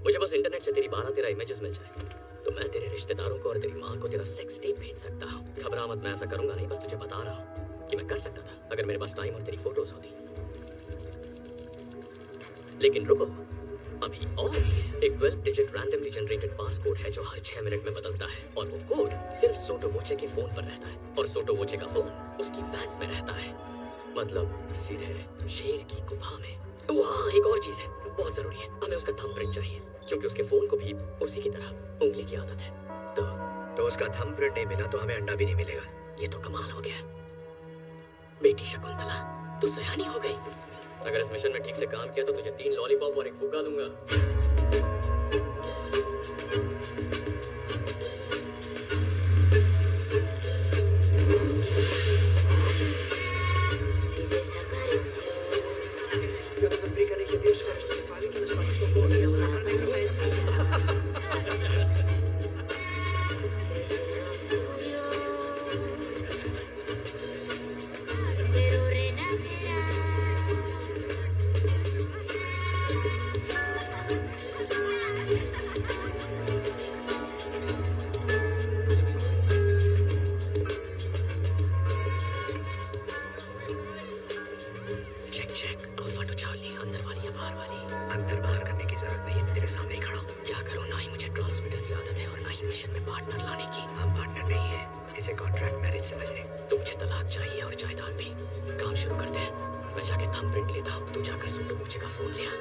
मुझे बस इंटरनेट से तेरी 12-13 इमेजेस मिल जाए तो मैं तेरे रिश्तेदारों को और तेरी माँ को तेरा सेक्स टेप भेज सकता हूँ। घबरा मत, मैं ऐसा करूंगा नहीं, बस तुझे बता रहा हूँ कि मैं कर सकता था अगर मेरे पास टाइम और तेरी फोटोज होती। लेकिन रुको, अभी और एक 12 डिजिट रैंडमली जनरेटेड पास कोड है जो हर 6 मिनट में बदलता है, और वो कोड सिर्फ सोटोवोचे के फोन पर रहता है, और सोटोवोचे का फोन उसकी बैग में रहता है। मतलब सीधे शेर की गुफा में। वहाँ एक और चीज है, बहुत जरूरी है। हमें उसका थंबप्रिंट चाहिए, क्योंकि उसके फोन को भी उसी की तरह उंगली की आदत है। तो उसका थंबप्रिंट नहीं मिला तो हमें अंडा भी नहीं मिलेगा। ये तो कमाल हो गया। बेटी शकुंतला, तू सयानी हो गई। अगर इस मिशन में ठीक से काम किया तो तुझे 3 लॉलीपॉप और एक फुग्गा दूंगा। Yo te explicaré que Dios fue nuestro padre, que nos va a nuestro pueblo. Check check, alpha to Charlie, अंदर वाली या बाहर वाली? अंदर बाहर करने की जरूरत नहीं है, मैं तेरे सामने ही खड़ा हूँ। क्या करूँ? ना ही मुझे ट्रांसमीटर की आदत है और ना ही मिशन में पार्टनर लाने की। हम पार्टनर नहीं है, इसे कॉन्ट्रैक्ट मैरिज समझ ले। तो मुझे तलाक चाहिए और जायदाद भी। काम शुरू करते हैं। मैं जाके थंबप्रिंट लेता हूँ, तू जाकर सुंदर मुझे का फोन लिया।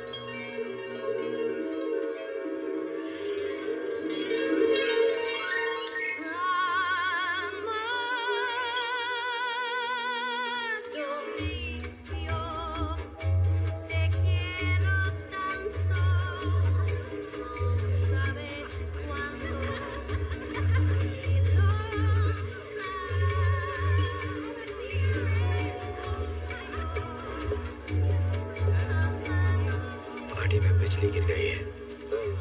पार्टी में बिजली गिर गई है।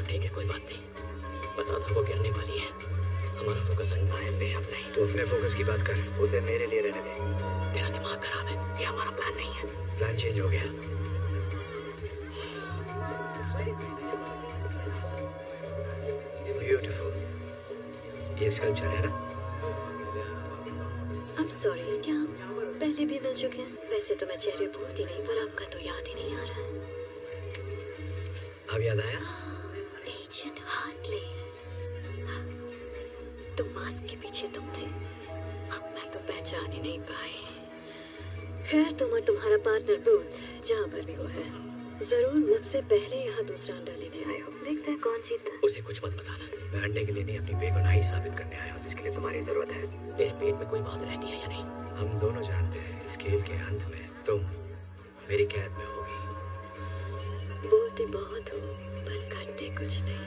ठीक है, कोई बात नहीं। बता था वो गिरने वाली है। हमारा फोकस अंडा है, बेशक नहीं। तू अपने फोकस की बात कर, उसे मेरे लिए रहने दे। तेरा दिमाग खराब है, ये हमारा प्लान नहीं है। प्लान चेंज हो गया। ब्यूटीफुल। ये स्कल्पचर है ना? अब सॉरी, क्या हम पहले भी मिल चुके हैं? वैसे तो मैं चेहरे भूलती नहीं, पर आपका तो याद ही नहीं आ रहा है। अब याद आया? एजेंट हार्टली, तुम मास्क के पीछे तुम थे। अब मैं तो पहचान ही नहीं पाई। खैर, तुम और तुम्हारा पार्टनर बूथ जहाँ पर भी वो है, जरूर मुझसे पहले यहाँ दूसरा अंडा लेने आए हो। देखते हैं कौन जीतता है। उसे कुछ मत बताना। मैं अंडे के लिए नहीं, अपनी बेगुनाही साबित करने आया हूँ, जिसके लिए तुम्हारी जरूरत है। तेरे पेट में कोई बात रहती है या नहीं? हम दोनों जानते हैं इस खेल के अंत में तुम मेरी कैद में होगी। बोलते बहुत हो पर करते कुछ नहीं।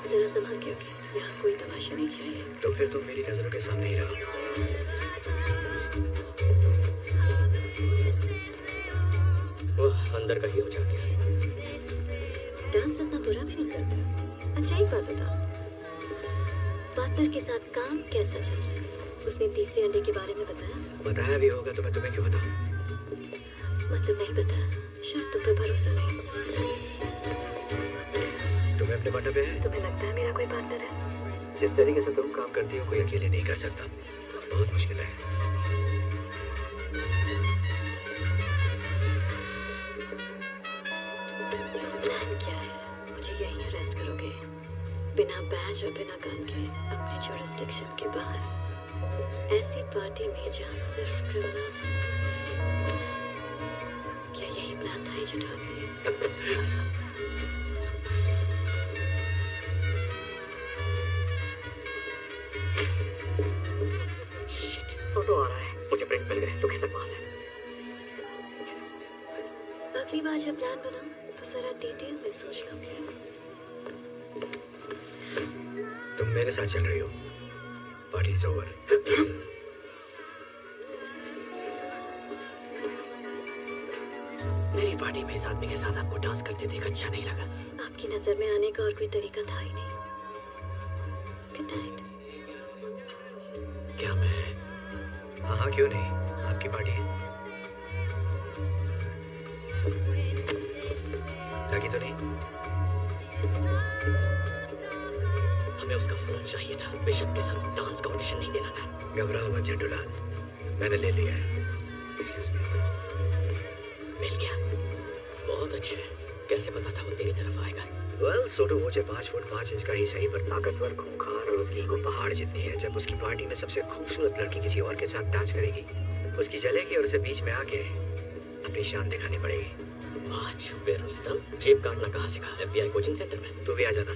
जरा संभाल के रखें, यहाँ कोई तमाशा नहीं चाहिए। तो फिर तुम मेरी नजरों के सामने ही रहो। वो अंदर का हीरो जाके डांस इतना बुरा भी नहीं करता। अच्छा, एक बात बताओ, पार्टनर के साथ काम कैसा चल रहा है? उसने तीसरे अंडे के बारे में बताया? बताया भी होगा तो मैं तुम्हें क्यों बताऊं? मतलब नहीं बताया, शायद तुम पर भरोसा नहीं। तुम्हें अपने पार्टनर पे है? तुम्हें लगता है मेरा कोई पार्टनर है? जिस तरीके से तुम काम करती हो कोई अकेले नहीं कर सकता। बहुत मुश्किल है। प्लान क्या है? मुझे यहीं अरेस्ट करोगे बिना बैज और बिना गन के, अपने जुरिस्डिक्शन के बाहर, ऐसी पार्टी में जहाँ सिर्फ क्रिमिनल्स हैं? क्या यही प्लान था एजेंट हार्टली? शिट, फोटो आ रहा है। मुझे प्रिंट मिल गए। तू किसके पास है? अगली बार जब प्लान बनाओ तो जरा डिटेल में सोचना। तुम मेरे साथ चल रही हो। Party is over. मेरी पार्टी में इस आदमी के साथ आपको डांस करते देख अच्छा नहीं लगा। आपकी नजर में आने का और कोई तरीका था ही नहीं। Good night. क्या मैं? हाँ हाँ, क्यों नहीं, आपकी पार्टी है। लगी तो नहीं? हमें उसका फोन चाहिए था। बिशप के साथ डांस का ऑडिशन नहीं देना था। घबराओ मत झंडूलाल, मैंने ले लिया है। Excuse me. मिल गया, बहुत अच्छे। कैसे पता था वो तेरी तरफ आएगा? वेल, सोटो मुझे 5 फुट 5 इंच का ही सही पर ताकतवर, खूंखार और उसकी ईगो पहाड़ जितनी है। जब उसकी पार्टी में सबसे खूबसूरत लड़की किसी और के साथ डांस करेगी, उसकी जलेगी और उसे बीच में आके अपनी शान दिखानी पड़ेगी। वाह छुपे रुस्तम, जेब काटना कहाँ सीखा? FBI कोचिंग सेंटर में? तू भी आ जाना।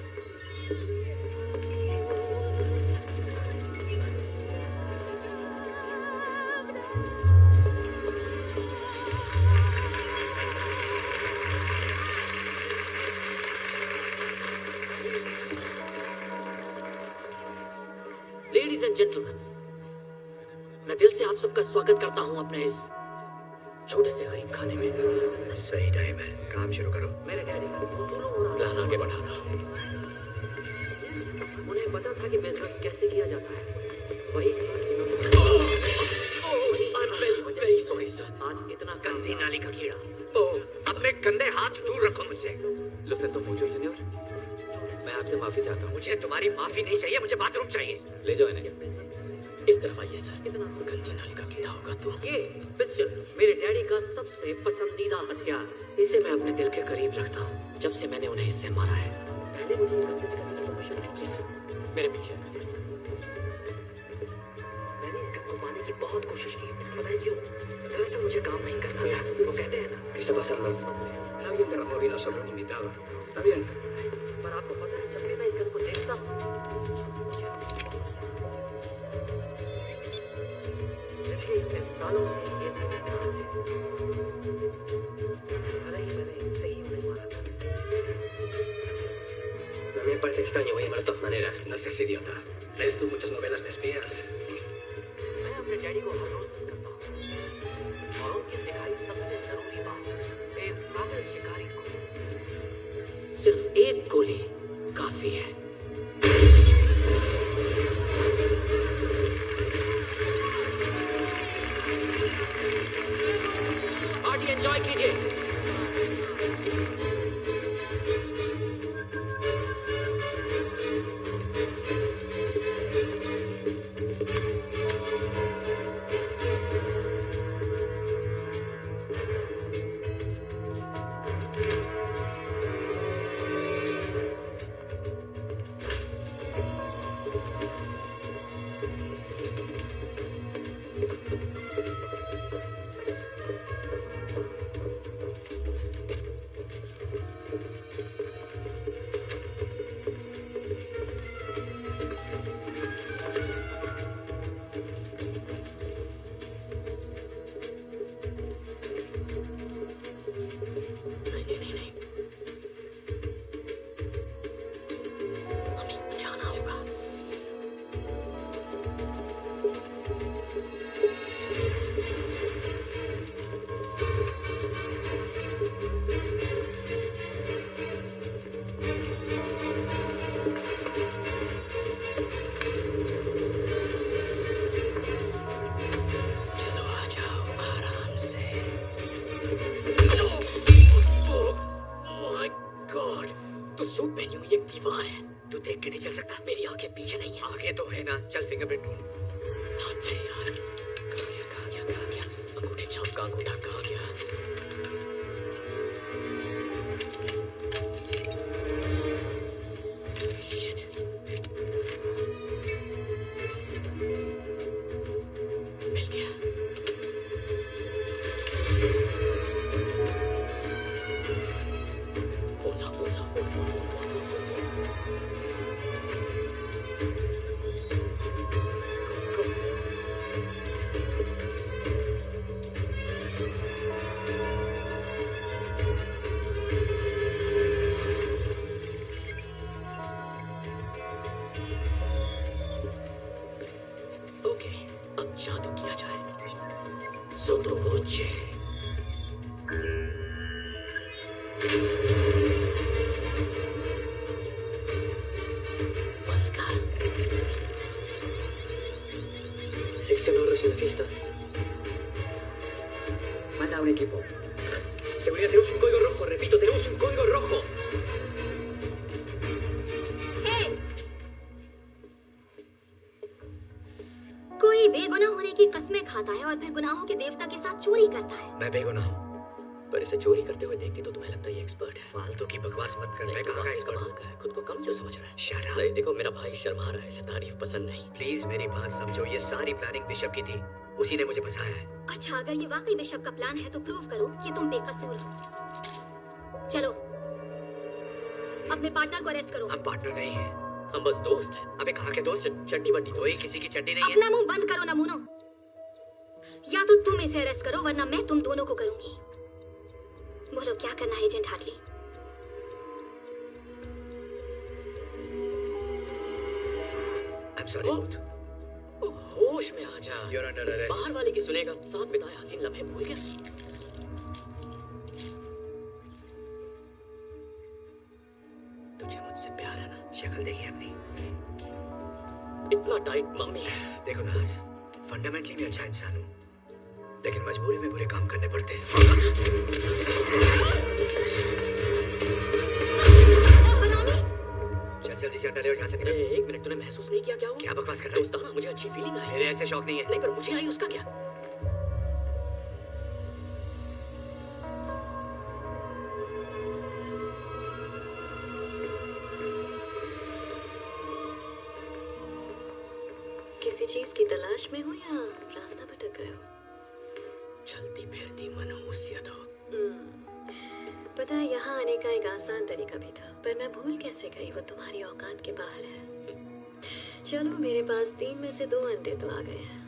लेडीज एंड जेंटलमैन, मैं दिल से आप सबका स्वागत करता हूं अपने इस छोटे से गरीब खाने में। सही टाइम है, काम शुरू करो। मेरे डैडी प्लान आगे बढ़ा रहा हूं। उन्हें पता था कि बिजनेस कैसे किया जाता है। वही वेरी सॉरी सर, आज इतना गंदी नाली का कीड़ा, ओह अपने गंदे हाथ दूर रखो मुझसे। Listen to mucho, señor. मैं आपसे माफी चाहता हूँ। मुझे तुम्हारी माफी नहीं चाहिए, मुझे बाथरूम चाहिए। ले जाओ इन्हें। इस तरफ आइए सर। इतना गंदी नाली का कीड़ा होगा तो ये पिस्टल मेरे डैडी का सबसे पसंदीदा हथियार। इसे मैं अपने दिल के करीब रखता हूँ जब से मैंने उन्हें इससे मारा है। पहले मुझे इसका यूज करने की परमिशन है प्लीज, मेरे पीछे। मैंने इस गन को पाने की बहुत कोशिश की, दरअसल मुझे काम नहीं करना था। वो कहते हैं ना, ¿Qué está pasando? Alguien derramó vino sobre un invitado. Está bien. पर आपको पता है जब भी मैं इस गन को देखता हूँ, मुझे इतने सालों से ये नहीं था। अरे मैंने इससे ही उन्हें मारा था। A mí me parece extraño, voy a llamar de todas maneras. No seas idiota. ¿Lees tú muchas novelas de espías? मैं अपने डैडी को हर रोज मिस करता हूँ और उनकी सिखाई सबसे जरूरी बात, एक काबिल शिकारी को सिर्फ एक गोली काफी है। पार्टी एंजॉय कीजिए। देख के नहीं चल सकता? मेरी आंखें पीछे नहीं है। आगे तो है ना, चल फिंगरप्रिंट ढूंढ। अबे यार, कहाँ गया? अंगूठे छाप का अंगूठा कहाँ गया? Shit. मिल गया। ओके, अब जादू किया जाए। सोतो वोचे। Pascal. Sección ahorros en la fiesta. Manda a un equipo. Seguridad, tenemos un código rojo. Repito, tenemos un código rojo. कोई बेगुनाह होने की कस्में खाता है और फिर गुनाहों के देवता के साथ चोरी करता है। मैं बेगुनाह हूँ। पर इसे चोरी करते हुए देखती तो तुम्हें लगता है ये एक्सपर्ट है। फालतू की बकवास मत कर। मैं नहीं, कहाँ का वाकई एक्सपर्ट कमाल हूँ? का है। खुद को कम क्यों समझ रहा है? Shut up. नहीं देखो, मेरा भाई शर्मा रहा है, इसे तारीफ पसंद नहीं। प्लीज मेरी बात समझो, ये सारी प्लानिंग बिशप की थी, उसी ने मुझे फंसाया है। अच्छा, अगर ये वाकई बिशप का प्लान है तो प्रूव करो कि तुम बेकसूर हो। चलो, अपने पार्टनर को अरेस्ट करो। हम पार्टनर नहीं है। हम बस दोस्त हैं। अबे कहाँ के दोस्त? चट्टी बट्टी कोई किसी की चड्डी नहीं है। अपना मुंह बंद करो नमूनो। या तो तुम इसे अरेस्ट करो वरना मैं तुम दोनों को करूंगी। बोलो क्या करना है agent Hartley? I'm sorry, Booth. होश में आ जा। You're under arrest. बाहर वाले की सुनेगा। साथ बिताए हसीन लम्हे भूल गया। तुझे मुझसे प्यार है ना? शक्ल देखिए अपनी। इतना टाइट मम्मी। देखो दास, फंडामेंटली मैं अच्छा इंसान हूँ, लेकिन मजबूरी में बुरे काम करने पड़ते हैं। चल जल्दी से अंडा ले और यहाँ से निकल। एक मिनट, तूने महसूस नहीं किया क्या हुआ? क्या बकवास कर रहा है? दोस्ताना मुझे अच्छी फीलिंग आई। मेरे ऐसे शौक नहीं है। नहीं, पर मुझे आई, उसका क्या? किसी चीज की तलाश में हो या रास्ता भटक गए हो? चलती फिरती मनहूसियत हो। पता है, यहाँ आने का एक आसान तरीका भी था, पर मैं भूल कैसे गई, वो तुम्हारी औकात के बाहर है। चलो, मेरे पास 3 में से 2 अंडे तो आ गए हैं।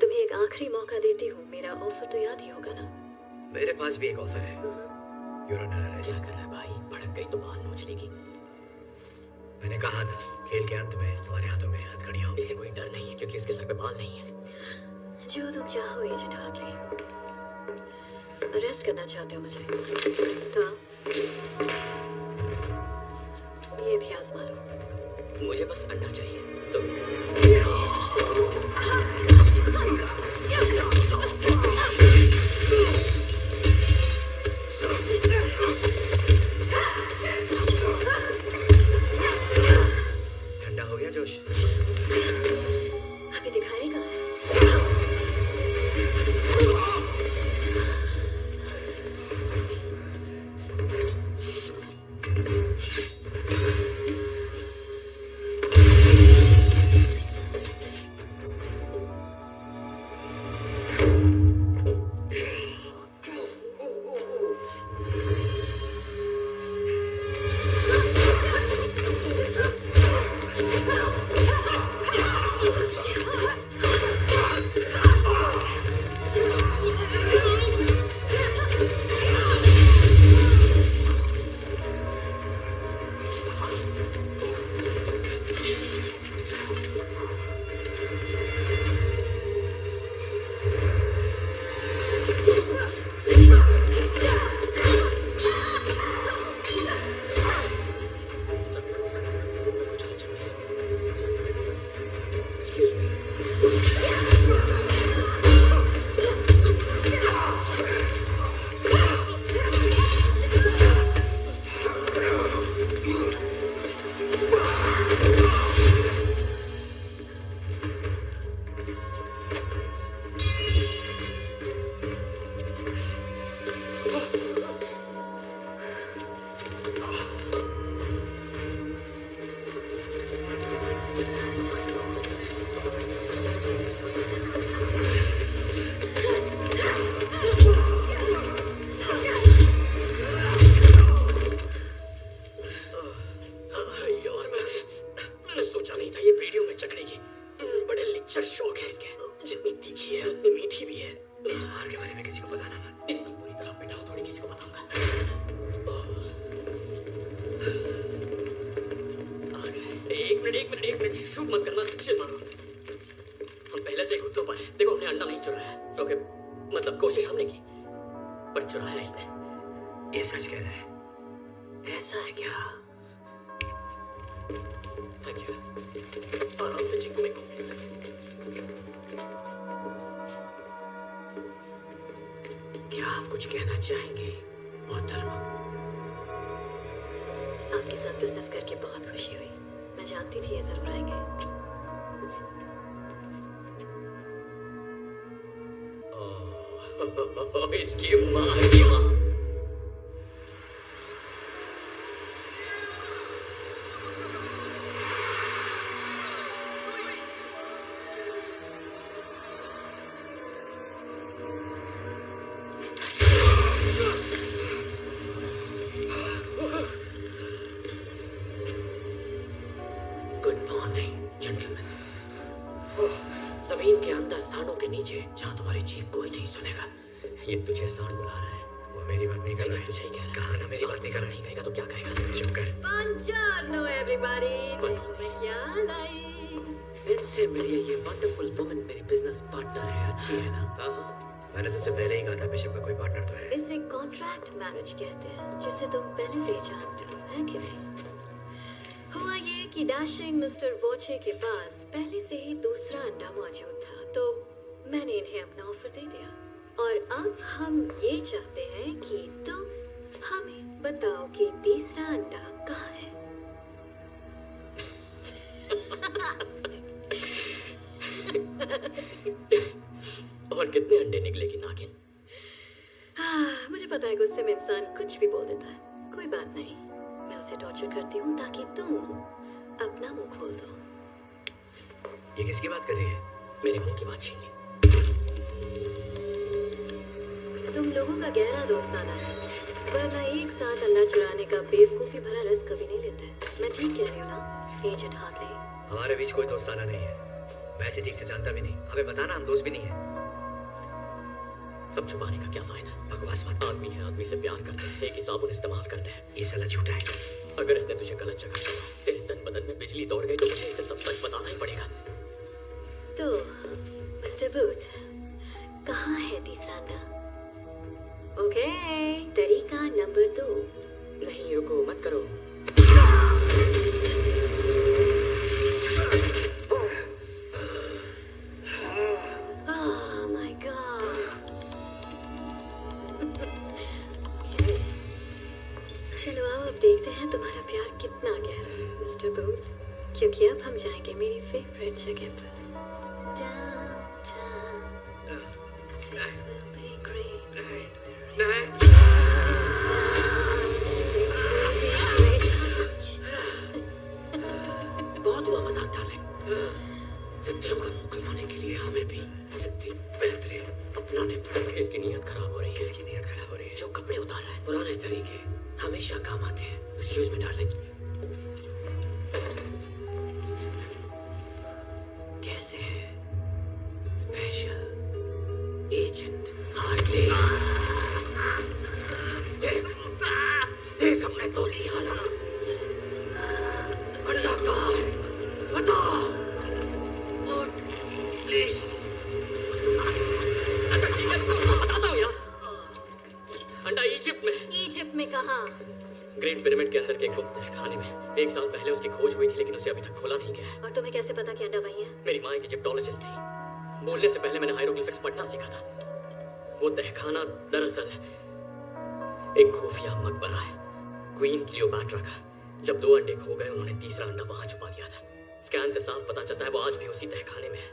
तुम्हें एक आखिरी मौका देती हूँ, मेरा ऑफर तो याद ही होगा ना? मेरे पास भी एक ऑफर है। You're under क्या arrest. कर रहा है भाई? भड़क गई तो बाल नोच लेगी। मैंने कहा था, खेल के अंत में तुम्हारे हाथों में हथकड़ियाँ होंगी। इसे कोई डर नहीं है क्योंकि इसके सर पे बाल नहीं है। जो तुम चाहो एजेंट हार्टली। अरेस्ट करना चाहते हो मुझे? तो ये भी आजमा लो। मुझे बस अंडा चाहिए तो। ठंडा हो गया जोश? अभी दिखाएगा। Excuse me. यार, मैंने सोचा नहीं था ये वीडियो में चकड़ेगी। बड़े लिच्चर शौक है इसके। जितनी तीखी है उतनी मीठी भी है। इस मार के बारे में किसी को बताना मत। इतनी पूरी तरह पिटाऊं थोड़ी किसी को बताऊंगा। आ गए। एक मिनट शुभ मत करना, चिल मारो। हम पहले से घुटनों पर हैं। देखो, हमने अंडा नहीं चुराया। ओके, मतलब कोशिश हमने की, पर चुराया इसने। ये सच कह रहा है? ऐसा है क्या? Thank you. आराम से चिंकू मेको। क्या आप कुछ कहना चाहेंगे मोहतरमा? आपके साथ बिजनेस करके बहुत खुशी हुई। मैं जानती थी ये जरूर आएंगे। इसकी माँ की माँ। Good morning gentleman. जमीन के अंदर सांडों के नीचे जहाँ तुम्हारी चीख कोई नहीं सुनेगा, ये तुझे सांड बुला रहा है। वो मेरी बात नहीं कर रहा है। तुझे ही कह रहा है। कहा ना मेरी बात नहीं कर रहा है। नहीं कहेगा तो क्या कहेगा? चुप कर। Buongiorno everybody. मैं क्या लाई? इनसे मिलिए, ये वंडरफुल वुमन मेरी बिजनेस पार्टनर है। अच्छी है ना? हाँ, मैंने तुझसे पहले ही कहा था बिशप का कोई पार्टनर तो है। इसे कॉन्ट्रैक्ट मैरिज कहते हैं, जिसे तुम पहले से ही जानते हो, है कि नहीं? हुआ ये कि डैशिंग मिस्टर वॉचे के पास पहले से ही दूसरा अंडा मौजूद था, तो मैंने इन्हें अपना ऑफर दे दिया। और अब हम ये चाहते हैं कि तुम हमें बताओ कि तीसरा अंडा कहाँ है। और कितने अंडे निकलेगी नागिन? मुझे पता है गुस्से में इंसान कुछ भी बोल देता है। कोई बात नहीं, मैं उसे टॉर्चर करती हूँ ताकि तुम अपना मुंह खोल दो। ये किसकी बात कर रही है? मेरे मुंह की बात छीन ली। तुम लोगों का गहरा दोस्ताना है, वरना एक साथ अंडा चुराने का बेवकूफी भरा रिस्क कभी नहीं लेते। मैं ठीक कह रही हूँ ना एजेंट हार्टली? हमारे बीच कोई दोस्ताना नहीं है। मैं इसे ठीक से जानता भी नहीं। हमें बताना, हम दोस्त भी नहीं है। अब छुपाने का क्या फायदा? बकवास मत। आदमी है, आदमी से प्यार करते हैं, एक ही साबुन इस्तेमाल करते हैं। ये साला झूठा है। अगर इसने तुझे गलत जगह चला, तेरे तन बदन में बिजली दौड़ गई, तो मुझे इसे सब सच बताना ही पड़ेगा। तो मिस्टर बूथ, कहाँ है तीसरा अंडा? ओके, तरीका नंबर 2। नहीं, रुको, मत करो। Oh my God. चलो आओ, अब देखते हैं तुम्हारा प्यार कितना गहरा है मिस्टर बूथ, क्योंकि अब हम जाएंगे मेरी फेवरेट जगह पर। Downtown. Things will be great. नहीं। बहुत हुआ मजाक डाले। जिद्दियों का मुंह खुलवाने के लिए हमें भी जिद्दी बेहतरे अपनाने पड़ेंगे। इसकी नीयत खराब हो रही है। किसकी नीयत खराब हो रही है? जो कपड़े उतार रहा है, पुराने तरीके हमेशा काम आते हैं। Excuse me darling. कैसे हैं स्पेशल एजेंट हार्टली? देख अपने तो नहीं हालाना। अंडा कहाँ है? बता प्लीज। अच्छा ठीक है, तो बताता हूँ यार। अंडा इजिप्ट में। इजिप्ट में कहाँ? ग्रेट पिरामिड के अंदर के गुप्त खाने में 1 साल पहले उसकी खोज हुई थी, लेकिन उसे अभी तक खोला नहीं गया है। और तुम्हें कैसे पता कि अंडा वही है? मेरी माँ एक इजिप्टोलॉजिस्ट थी। बोलने से पहले मैंने हायरोग्लिफिक्स पढ़ना सीखा था। वो तहखाना दरअसल एक खुफिया मकबरा है, क्वीन क्लियोपैट्रा का। जब 2 अंडे खो गए, उन्होंने तीसरा अंडा वहां छुपा दिया था। स्कैन से साफ पता चलता है वो आज भी उसी तहखाने में है।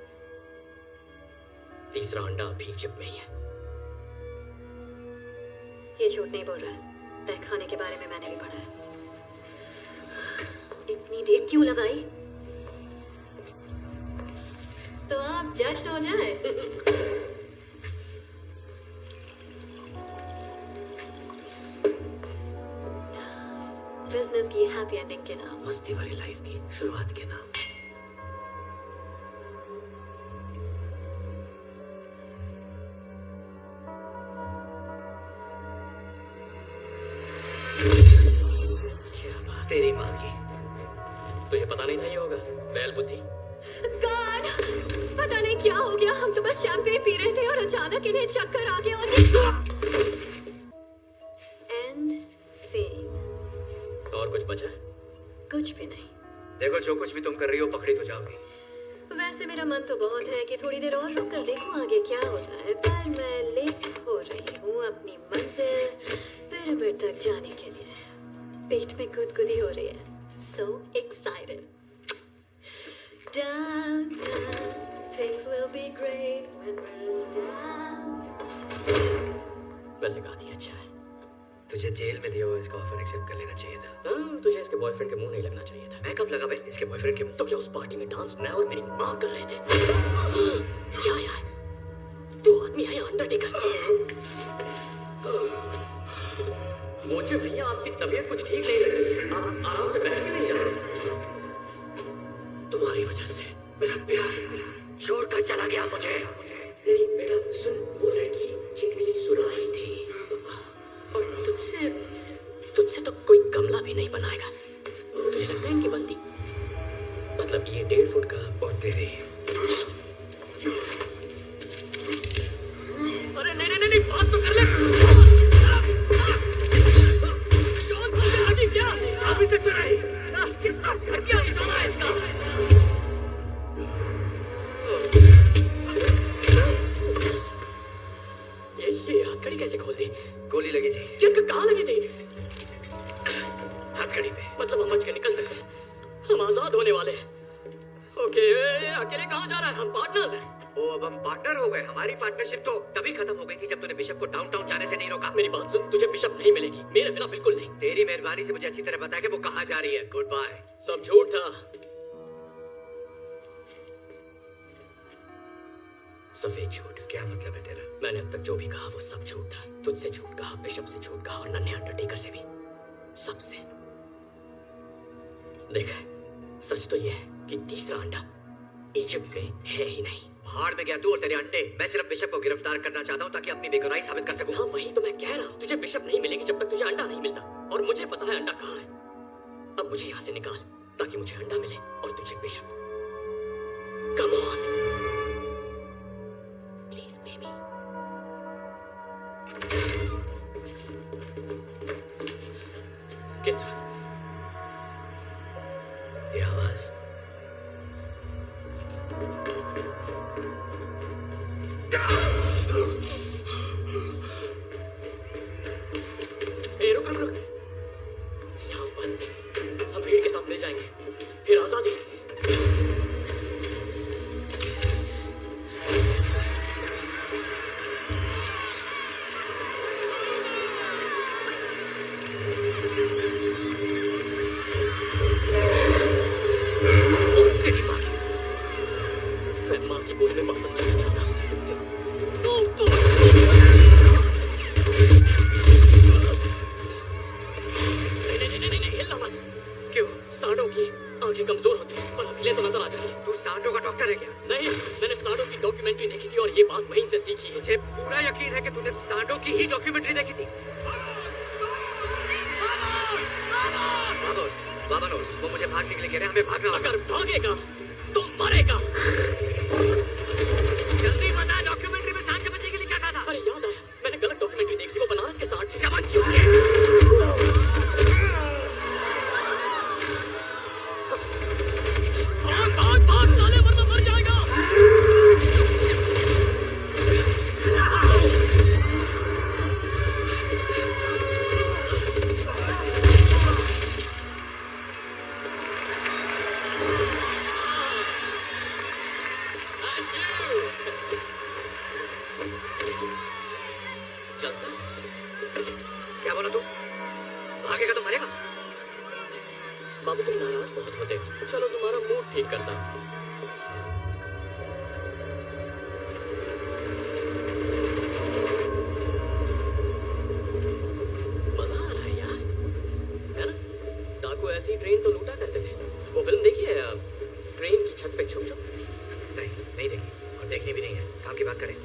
तीसरा अंडा अभी इजिप्ट में ही है। ये झूठ नहीं बोल रहा है। तहखाने के बारे में मैंने भी पढ़ा है। इतनी देर क्यों लगाई? तो आप जज हो जाए। बिजनेस की हैप्पी एंडिंग के नाम, मस्ती भरी लाइफ की शुरुआत के नाम। क्या बात? तेरी माँ की। तुझे पता नहीं था ये होगा? बैल बुद्धि। गॉड, पता नहीं क्या हो गया। हम तो बस शैंपेन पी रहे थे और अचानक इन्हें चक्कर आ गया और एंड सीन। और कुछ बचा? कुछ भी नहीं। देखो, जो कुछ भी तुम कर रही हो पकड़ी तो जाओगी। वैसे मेरा मन तो बहुत है कि थोड़ी देर और रुक कर देखूं आगे क्या होता है, पर मैं लेट हो रही हूँ अपनी मंजिल पिरामिड तक जाने के लिए। पेट में गुदगुदी हो रही है। So excited. Downtown, things will be great when we're down. वैसे काफी अच्छा है। तुझे जेल में दिया हुआ इसका ऑफर एक्सेप्ट कर लेना चाहिए था। तुझे इसके बॉयफ्रेंड के मुंह नहीं लगना चाहिए था। मैं कब लगा भाई इसके बॉयफ्रेंड के मुंह? तो क्या उस पार्टी में डांस मैं और मेरी माँ कर रहे थे? क्या यार, तू आदमी है या अंडरटेकर? मुझे भैया आपकी तबीयत कुछ ठीक नहीं लग रही है। आप आराम से बैठ के नहीं जा रहे। तुम्हारी वजह से मेरा प्यार छोड़कर चला गया मुझे। नहीं बेटा सुन, वो लड़की चिकनी सुराही थी और तुझसे तो कोई गमला भी नहीं बनाएगा। तुझे लगता है इनकी बनती? मतलब ये 1.5 फुट का और तेरी। अरे नहीं बात तो कर ले। क्या अभी तक तो नहीं। कितना घटिया निशाना है इसका। ये हथकड़ी कैसे खोल दी? गोली लगी थी। क्या कहाँ लगी थी? हथकड़ी पे। मतलब हम बच के निकल सकते हैं, हम आजाद होने वाले हैं। ओके, अकेले कहाँ जा रहा है? हम पार्टनर्स हैं। ओ अब हम पार्टनर हो गए। हमारी पार्टनरशिप तो तभी खत्म हो गई थी जब तूने बिशप को डाउनटाउन जाने से नहीं रोका। मेरी बात सुन, तुझे बिशप नहीं मिलेगी, मेरे बिना बिल्कुल नहीं। तेरी मेहरबानी से मुझे अच्छी तरह पता है कि वो कहाँ जा रही है। Good bye. सब झूठ था, सफेद झूठ। क्या मतलब है तेरा? मैंने अब तक जो भी कहा वो सब झूठ था। तुझसे झूठ कहा, बिशप से झूठ कहा और नन्हे अंडरटेकर से भी, सबसे। देख, सच तो ये है कि तीसरा अंडा इजिप्ट में है ही नहीं। भाड़ में गया तू और तेरे अंडे। मैं सिर्फ बिशप को गिरफ्तार करना चाहता हूँ ताकि अपनी बेगुनाही साबित कर सकूं। हाँ वही तो मैं कह रहा हूँ। तुझे बिशप नहीं मिलेगी जब तक तुझे अंडा नहीं मिलता, और मुझे पता है अंडा कहाँ है। अब मुझे यहाँ से निकाल ताकि मुझे अंडा मिले और तुझे bishop. Come on please baby. किस तरफ? ये आवाज। रुक। यहाँ ऊपर हम भीड़ के साथ मिल जाएंगे, फिर आजादी। तेरी माँ की, मैं माँ की गोद में वापस जाना चाहता हूँ। नहीं, हिलना मत। क्यों? सांडों की आंखें कमजोर होती हैं, पर हिले तो नजर आ जाएंगे। तू सांडों का डॉक्टर है क्या? नहीं, मैंने सांडों की डॉक्यूमेंट्री देखी थी और ये बात वहीं से सीखी है। मुझे पूरा यकीन है कि तूने सांडों की ही डॉक्यूमेंट्री देखी थी। वामोस, वो मुझे भागने के लिए कह रहे हैं। हमें भागना होगा। अगर भागेगा तो मरेगा। जल्दी बता, डॉक्यूमेंट्री में सांड से बचने के लिए क्या कहा था? अरे याद आया, मैंने गलत डॉक्यूमेंट्री देखी। वो बनारस के सांड थे। चमन चूके। भाग साले, वरना मर जाएगा। क्या बोला तू? भागेगा तो मरेगा? बाबू तुम नाराज बहुत होते हो। चलो तुम्हारा मूड ठीक करता हूँ। मजा आ रहा है यार, है ना? डाकू ऐसी ट्रेन तो लूटा करते थे। वो फिल्म देखी है आप, ट्रेन की छत पे छुप छुप? नहीं देखी और देखनी भी नहीं है। काम की बात करें,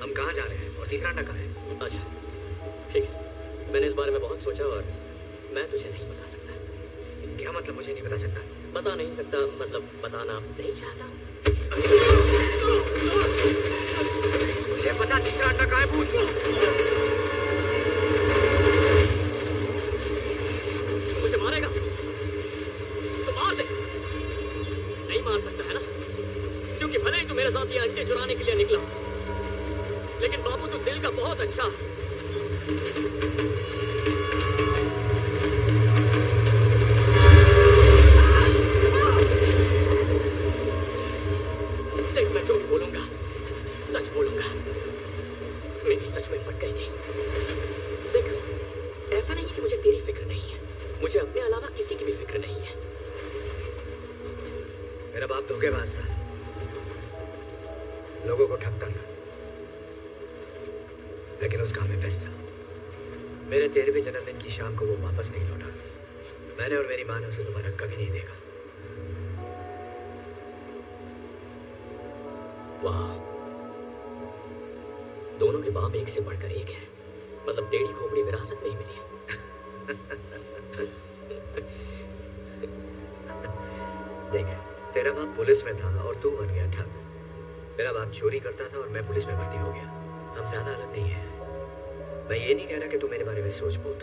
हम कहाँ जा रहे हैं और तीसरा अंडा कहाँ है? अच्छा ठीक है, मैंने इस बारे में बहुत सोचा और मैं तुझे नहीं बता सकता। क्या मतलब मुझे नहीं बता सकता? बता नहीं सकता मतलब बताना नहीं चाहता। मुझे पता तीसरा अंडा कहाँ है। पूछ। मुझे मारेगा तो मार दे। नहीं मार सकता है ना, क्योंकि भले ही तू मेरे साथ ये अंडे चुराने के लिए निकला, लेकिन बाबू तू दिल का बहुत अच्छा। देख, मैं जो भी बोलूंगा सच बोलूंगा। मेरी सच में फट गई थी। मेरा बाप धोखेबाज था, लोगों को ठगता था, लेकिन उस काम में बेस्ट था। मेरे 13वें जन्मदिन की शाम को वो वापस नहीं लौटा। मैंने और मेरी माँ ने उसे दोबारा कभी नहीं देखा। वाह, दोनों के बाप एक से बढ़कर एक है। मतलब टेढ़ी खोपड़ी विरासत में ही मिली है। देख, तेरा बाप पुलिस में था और तू बन गया ठग। मेरा बाप चोरी करता था और मैं पुलिस में भर्ती हो गया। हम ज्यादा अलग नहीं है। मैं ये नहीं कह रहा कि तू मेरे बारे में सोच बूझ।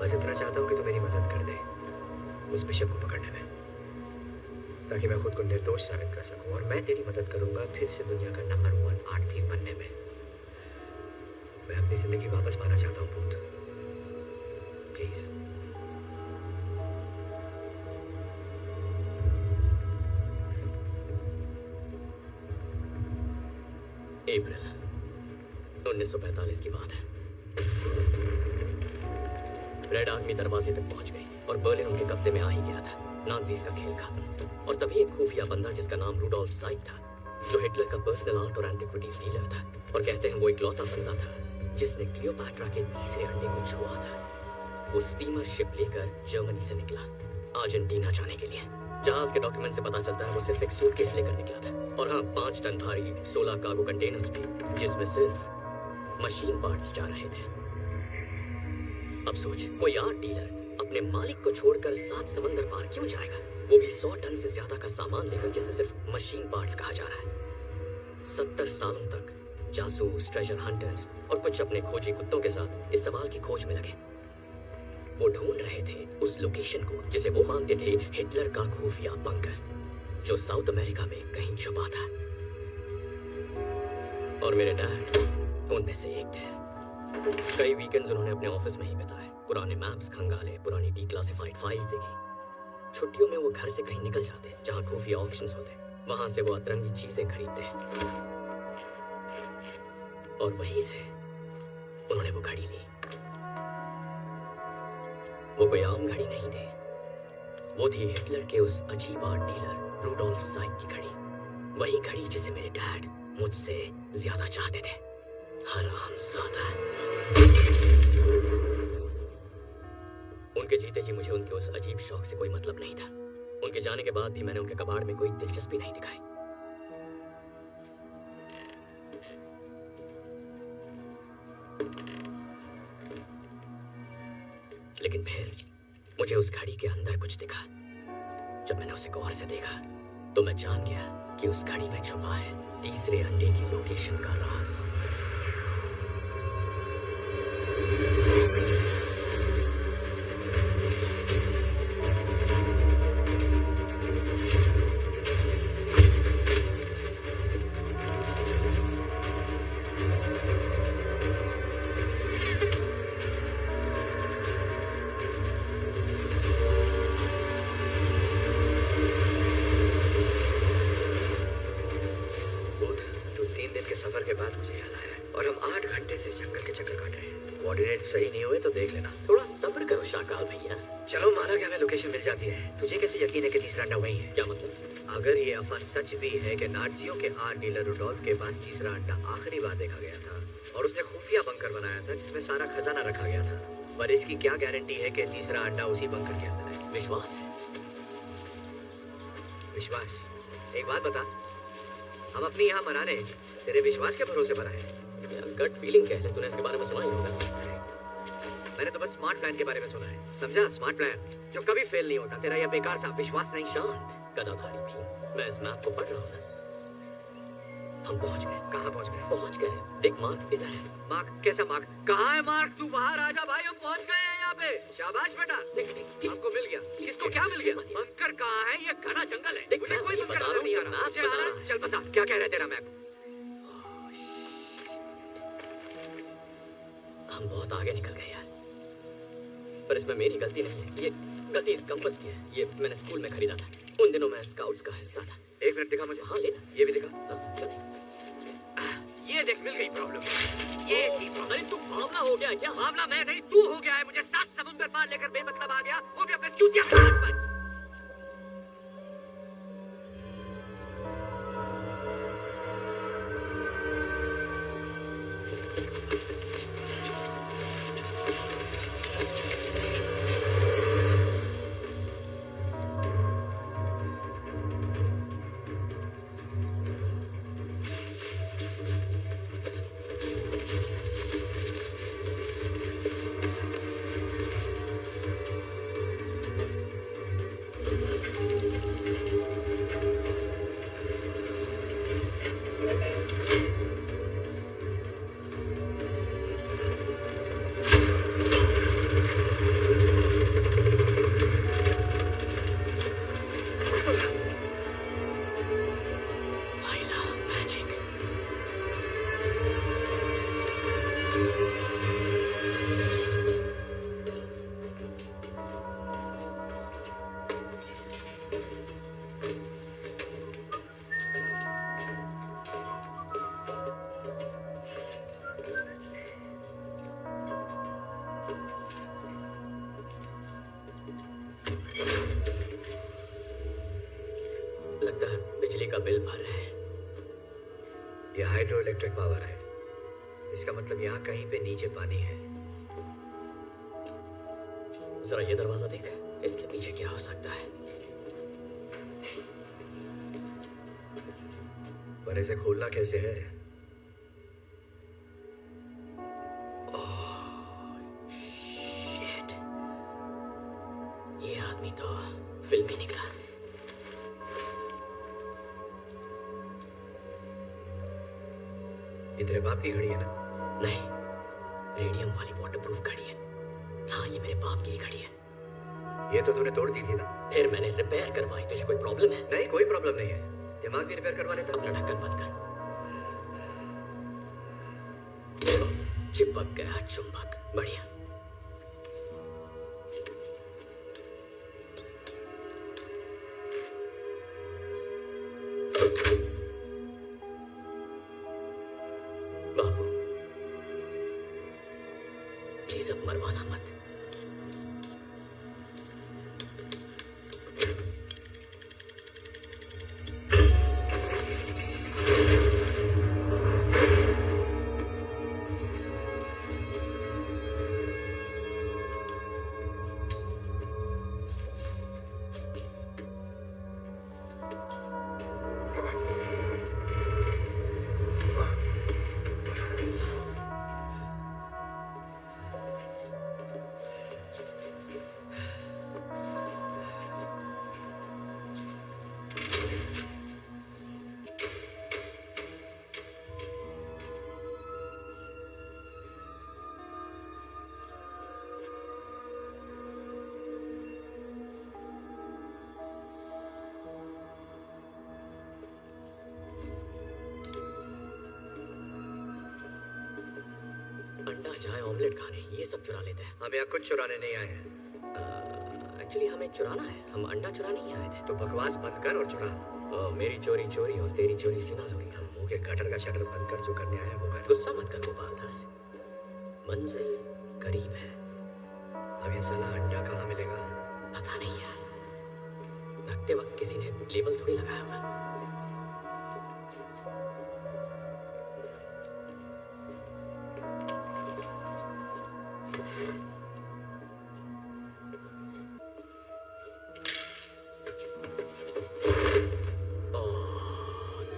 बस इतना चाहता हूँ कि तू मेरी मदद कर दे उस बिशप को पकड़ने में, ताकि मैं खुद को निर्दोष साबित कर सकूं। और मैं तेरी मदद करूंगा फिर से दुनिया का नंबर 1 आर्ट थीफ बनने में। मैं अपनी जिंदगी वापस पाना चाहता हूँ भूत, प्लीज। अप्रैल 1945 की बात है। रेड आर्मी दरवाजे तक पहुंच गई और बर्लिन उनके कब्जे में आ ही गया था। नाज़ीज़ का खेल खत्म। और तभी एक खुफिया बंदा जिसका नाम रूडोल्फ साइक था, जो हिटलर का पर्सनल आर्ट और एंटिक्विटीज डीलर था, और कहते हैं वो इकलौता बंदा था जिसने क्लियोपैट्रा के तीसरे अंडे को छुआ था। वो स्टीमर शिप लेकर जर्मनी से निकला अर्जेंटीना जाने के लिए। जहाज के डॉक्यूमेंट से पता चलता है वो सिर्फ एक सूटकेस लेकर निकला था। और हाँ, 5 टन भारी 16 कार्गो कंटेनर्स भी, जिसमें सिर्फ मशीन पार्ट्स जा रहे थे। अब सोच, कोई आर्ट डीलर अपने मालिक को छोड़कर 7 समंदर पार क्यों जाएगा, वो भी 100 टन से ज्यादा का सामान लेकर, जिसे सिर्फ मशीन पार्ट्स कहा जा रहा है। 70 सालों तक जासूस, ट्रेजर हंटर्स और कुछ अपने खोजी कुत्तों के साथ इस सवाल की खोज में लगे। वो ढूंढ रहे थे उस लोकेशन को जिसे वो मानते थे हिटलर का खुफिया बंकर, जो साउथ अमेरिका में कहीं छुपा था। और मेरे डैड उनमें से एक थे। कई वीकेंड्स उन्होंने अपने ऑफिस में ही बिताए, पुराने मैप्स खंगाले, पुरानी डीक्लासिफाइड फाइल्स देखी। छुट्टियों में वो घर से कहीं निकल जाते जहां खुफिया ऑक्शंस होते। वहां से वो अतरंगी चीजें खरीदते और वहीं से उन्होंने वो घड़ी ली। वो कोई आम घड़ी नहीं थी, वो थी हिटलर के उस अजीब आर्ट डीलर रूडोल्फ साइक की घड़ी। वही घड़ी जिसे मेरे डैड मुझसे ज्यादा चाहते थे। हरामज़ादा। उनके जीते जी मुझे उनके उस अजीब शौक से कोई मतलब नहीं था। उनके जाने के बाद भी मैंने उनके कबाड़ में कोई दिलचस्पी नहीं दिखाई। लेकिन फिर मुझे उस घड़ी के अंदर कुछ दिखा। जब मैंने उसे गौर से देखा तो मैं जान गया कि उस घड़ी में छुपा है तीसरे अंडे की लोकेशन का राज। सफर के बाद मुझे याद आया और हम 8 घंटे से जंगल के चक्कर काट रहे हैं। कोऑर्डिनेट सही नहीं हुए तो देख लेना। थोड़ा सब्र करो शाकाल भैया। चलो माना कि हमें लोकेशन मिल जाती है, तुझे कैसे यकीन है कि तीसरा अंडा वही है? क्या मतलब? अगर ये अफवाह सच भी है कि नाज़ियों के आर्ट डीलर रूडोल्फ के पास तीसरा अंडा आखिरी बार देखा गया था और उसने खुफिया बंकर बनाया था जिसमें सारा खजाना रखा गया था, पर इसकी क्या गारंटी है कि तीसरा अंडा उसी बंकर के अंदर है? विश्वास है। विश्वास? एक बात बता, हम अपनी यहाँ मनाने तेरे विश्वास के भरोसे बनाए। गट फीलिंग कह ले, तूने इसके बारे में सुना ही होगा। मैंने तो बस स्मार्ट प्लान के बारे में सुना है, समझा? स्मार्ट प्लान जो कभी फेल नहीं होता। तेरा यह बेकार सा विश्वास नहीं। शांत गदाधारी भी, मैं इस मैप को पढ़ रहा हूँ ना। हम पहुंच गए। कहाँ पहुंच गए? पहुंच गए। देख मार्क इधर है। मार्क? कैसा मार्क? कहाँ है मार्क? तू बाहर आ जा भाई, हम पहुंच गए हैं यहाँ पे। शाबाश बेटा, हमको मिल गया। किसको क्या मिल गया? बंकर कहाँ है? ये घना जंगल है, मुझे कोई बंकर नजर नहीं आ रहा। मुझे आ रहा है। चल बता, क्या कह रहा है तेरा मैप? हम बहुत आगे निकल गए यार, पर इसमें मेरी गलती नहीं है। ये गलती इस कंपास की है। ये मैंने स्कूल में खरीदा था, उन दिनों मैं स्काउट्स का हिस्सा था। एक मिनट दिखा मुझे। हाँ लेना। ये भी दिखा। क्यों नहीं? ये देख, मिल गई प्रॉब्लम। ये थी प्रॉब्लम। अरे तू बावला हो गया क्या? मामला मैं नहीं, तू हो गया है। मुझे 7 समुंदर पार लेकर बेमतलब आ गया, वो भी अपने चूतिया जहाज पर। का बिल भर रहे हैं। ये हाइड्रो इलेक्ट्रिक पावर है। इसका मतलब यहाँ कहीं पे नीचे पानी है। जरा ये दरवाजा देख, इसके पीछे क्या हो सकता है? पर इसे खोलना कैसे है? शिट, ये आदमी तो फिल्मी निकला। ये तेरे बाप की घड़ी है ना? नहीं, रेडियम वाली वाटरप्रूफ घड़ी है। हाँ, ये मेरे बाप की घड़ी है। ये तो तूने तोड़ दी थी ना? फिर मैंने रिपेयर करवाई। तुझे कोई प्रॉब्लम है? नहीं, कोई प्रॉब्लम नहीं है। दिमाग भी रिपेयर करवा लेता। अपना ढक्कन बंद कर। चिपक गया चुंबक। बढ़िया। बाबू, प्लीज अब मरवाना मत। अंडा चाहे ऑमलेट खाने, ये सब चुरा लेते हैं। हम यहाँ कुछ चुराने नहीं आए हैं। एक्चुअली हमें चुराना है। हम अंडा चुराने ही आए थे। तो बकवास बंद कर और चुरा। मेरी चोरी चोरी और तेरी चोरी सीना चोरी। हम मुंह के गटर का शटर बंद कर, जो करने आए हैं वो कर। गुस्सा मत कर गोपाल दास, मंजिल करीब है। अब ये साला अंडा कहाँ मिलेगा? पता नहीं है, रखते वक्त किसी ने लेबल थोड़ी लगाया होगा।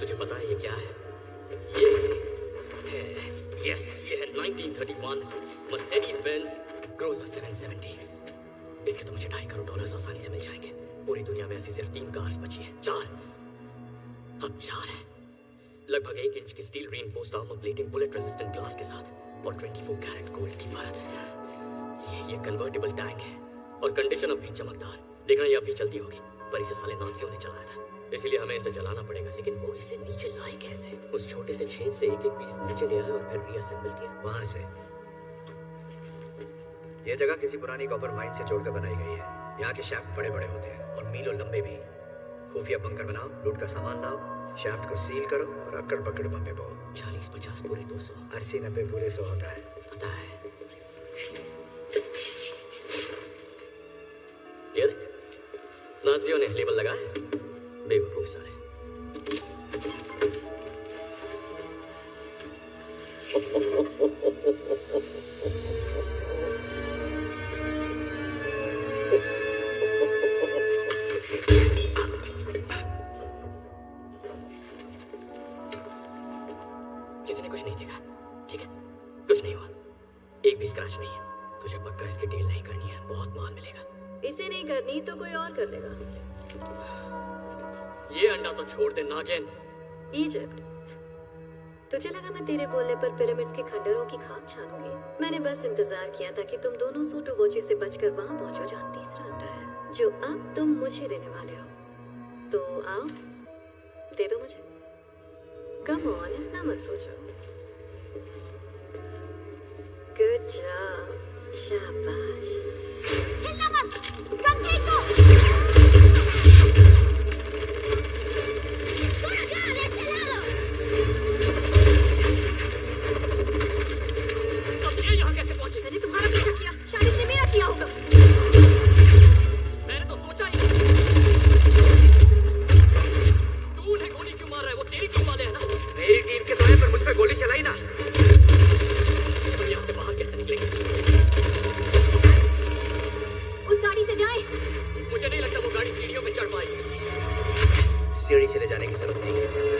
तुझे पता है ये क्या है? ये है, यस, ये है 1931 मर्सिडीज बेंज क्रूजर 770। इसके तो मुझे $2.5 करोड़ आसानी से मिल जाएंगे। पूरी दुनिया में ऐसी सिर्फ 3 कार्स बची हैं। 4, अब 4 है। लगभग 1 इंच की steel reinforced armour plating, bullet resistant glass के साथ और 24 कैरेट गोल्ड की परत है। ये कन्वर्टेबल टैंक है और कंडीशन अब भी चमकदार। देखना, ये अभी चलती होगी, पर इसे साले नाजियों ने चलाया था, इसलिए हमें इसे जलाना पड़ेगा। लेकिन वो इसे नीचे लाए कैसे? उस छोटे से छेद से एक एक पीस नीचे ले आए और फिर रीअसेंबल किया। वहां से। यह जगह किसी पुरानी कॉपर माइन से जोड़कर बनाई गई है। यहाँ के शाफ्ट बड़े बड़े होते हैं और मीलों लंबे भी। खुफिया बंकर बनाओ, लूट का सामान लाओ, शाफ्ट को सील करो और अकड़ पकड़ बम्बे बो। 40-50 पूरे 200, 80-90 पूरे 100 होता है। पता है। ये देख, नाजियों ने लेबल लगाया। बेवकूफ सारे। किसी ने कुछ नहीं देखा, ठीक है? कुछ नहीं हुआ, एक भी स्क्रैच नहीं है। तुझे पक्का इसकी डील नहीं करनी है, बहुत माल मिलेगा। इसे नहीं करनी तो कोई और कर लेगा। ये अंडा तो छोड़ दे नागिन। इजिप्ट, तुझे लगा मैं तेरे बोलने पर पिरामिड्स के खंडरों की खाक छानूंगी? मैंने बस इंतजार किया था कि तुम दोनों सूटो वोची से बचकर वहां पहुंचो जहां तीसरा अंडा है, जो अब तुम मुझे देने वाले हो। तो आओ, दे दो मुझे। कम ऑन, इतना मत सोचो। गुड जॉब, शाबाश। हिलना मत, कंधे को। मैंने तो सोचा ही, तूने गोली तो गाड़ी सीढ़ियों पे चढ़ पाई। सीढ़ी से ले जाने की जरूरत नहीं है।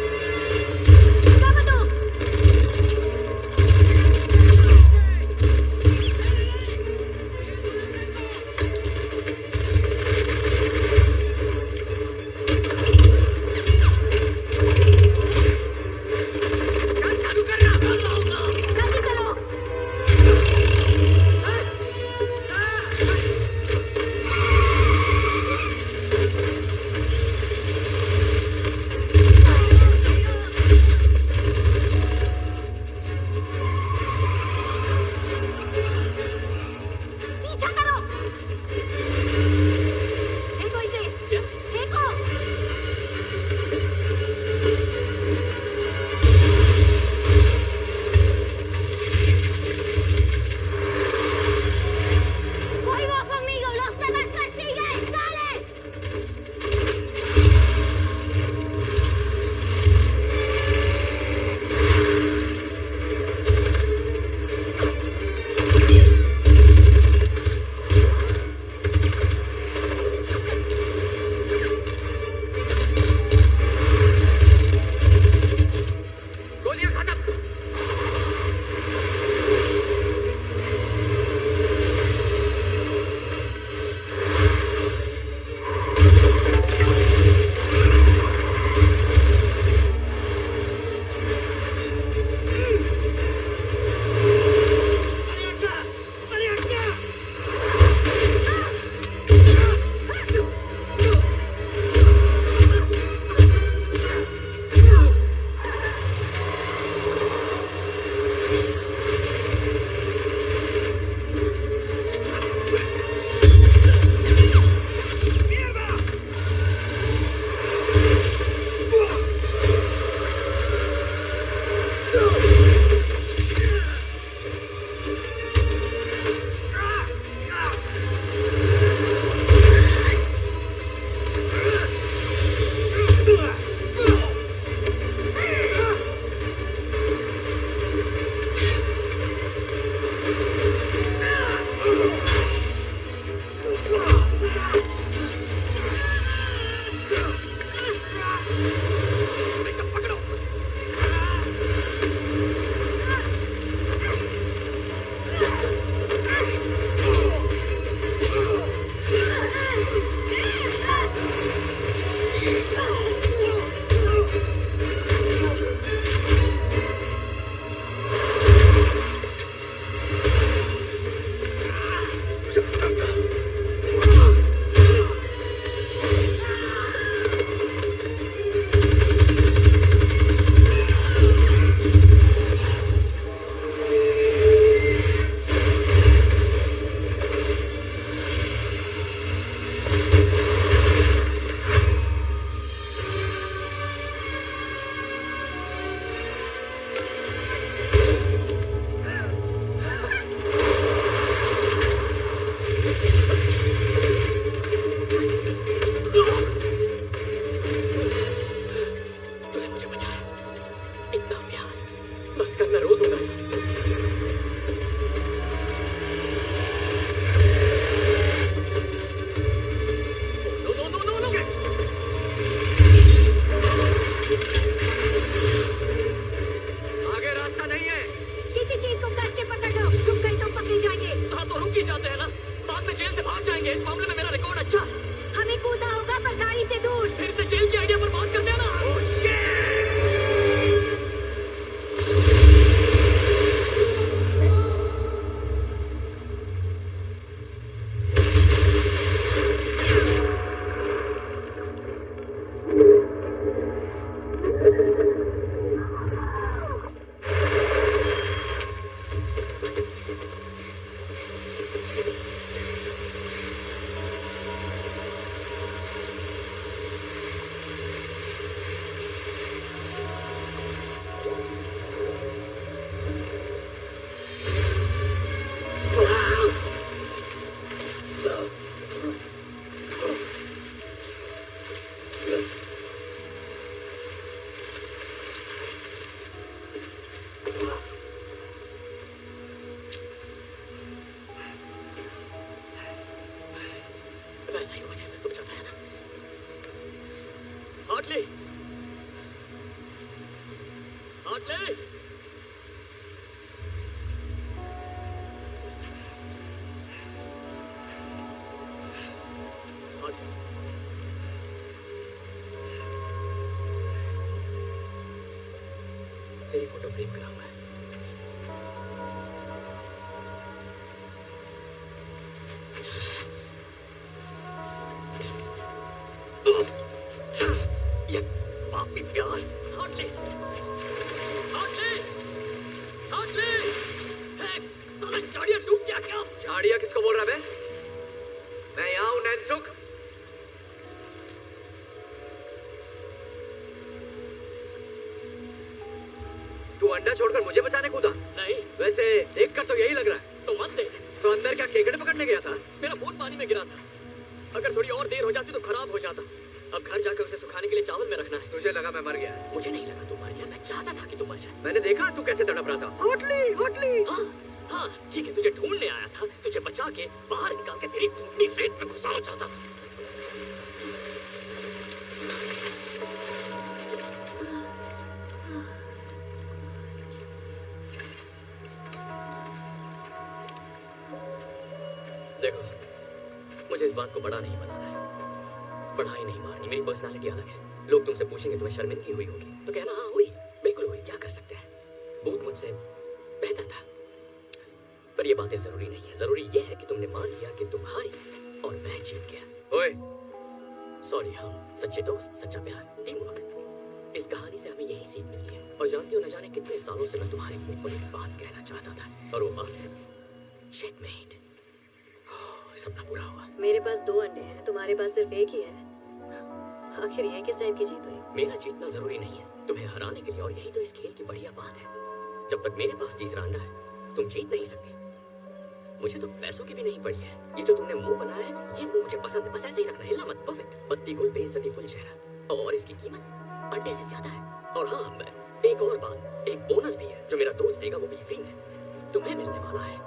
हार्टले, हार्टले, तेरी फोटो फ्रेम करा हुआ है। ये पापी प्यार। हार्टले, हार्टले, हार्टले, साला झाड़िया डूब गया क्या? झाड़िया किसको बोल रहा है? मैं यहाँ हूँ नैनसुख। तू अंडा छोड़कर मुझे बचाने कूदा? नहीं, वैसे देख कर तो यही लग रहा है। तो मत देख। तो अंदर क्या केकड़े पकड़ने गया था? मेरा फोन पानी में गिरा था। अगर थोड़ी और देर हो जाती तो खराब हो जाता। अब घर जाकर उसे सुखाने के लिए चावल में रखना है। तुझे लगा मैं मर गया? मुझे नहीं लगा तू मर गया, मैं चाहता था कि तू मर जाए। मैंने देखा तू कैसे तड़प रहा था। Hartley, Hartley. हाँ, हाँ, ठीक है, तुझे ढूंढने आया था, तुझे बचा के बाहर निकाल के तेरी खूनी रेत में घुसाना चाहता था। देखो, मुझे इस बात को बड़ा नहीं बनाना है, बढ़ाई नहीं मारनी। मेरी पर्सनालिटी अलग है। लोग तुमसे पूछेंगे तुम्हें शर्मिंदगी हुई होगी तो कहना हाँ हुई, बिल्कुल हुई, क्या कर सकते हैं। भूत मुझसे बेहतर था, पर ये बातें जरूरी नहीं है। जरूरी ये है कि तुमने मान लिया कि तुम हारी और मैं जीत गया। ओए, सॉरी, हम सच्चे दोस्त, सच्चा प्यार, टीम वर्क। इस कहानी से हमें यही सीख मिलती है। और जानती हो, न जाने कितने सालों से मैं तुम्हारे मुंह पर एक बात कहना चाहता था, और वो बात है चेकमेट। सपना पूरा हुआ। मेरे पास 2 अंडे हैं, तुम्हारे पास सिर्फ एक ही है। आखिर ये किस टाइप की जीत हुई? मेरा जीतना जरूरी नहीं है तुम्हें हराने के लिए, और यही तो इस खेल की बढ़िया बात है। जब तक मेरे पास तीसरा अंडा है तुम जीत नहीं सकती। मुझे तो पैसों की भी नहीं पड़ी है। ये जो तुमने मुंह बनाया है, ये मुंह मुझे पसंद है। बस ऐसे ही रखना, हिला मत। परफेक्ट। पत्ती गुल, बेइज्जती फुल चेहरा, और इसकी कीमत अंडे से ज्यादा है। और हाँ, एक और बात, एक बोनस भी है जो मेरा दोस्त देगा, वो भी फ्री में तुम्हें मिलने वाला है।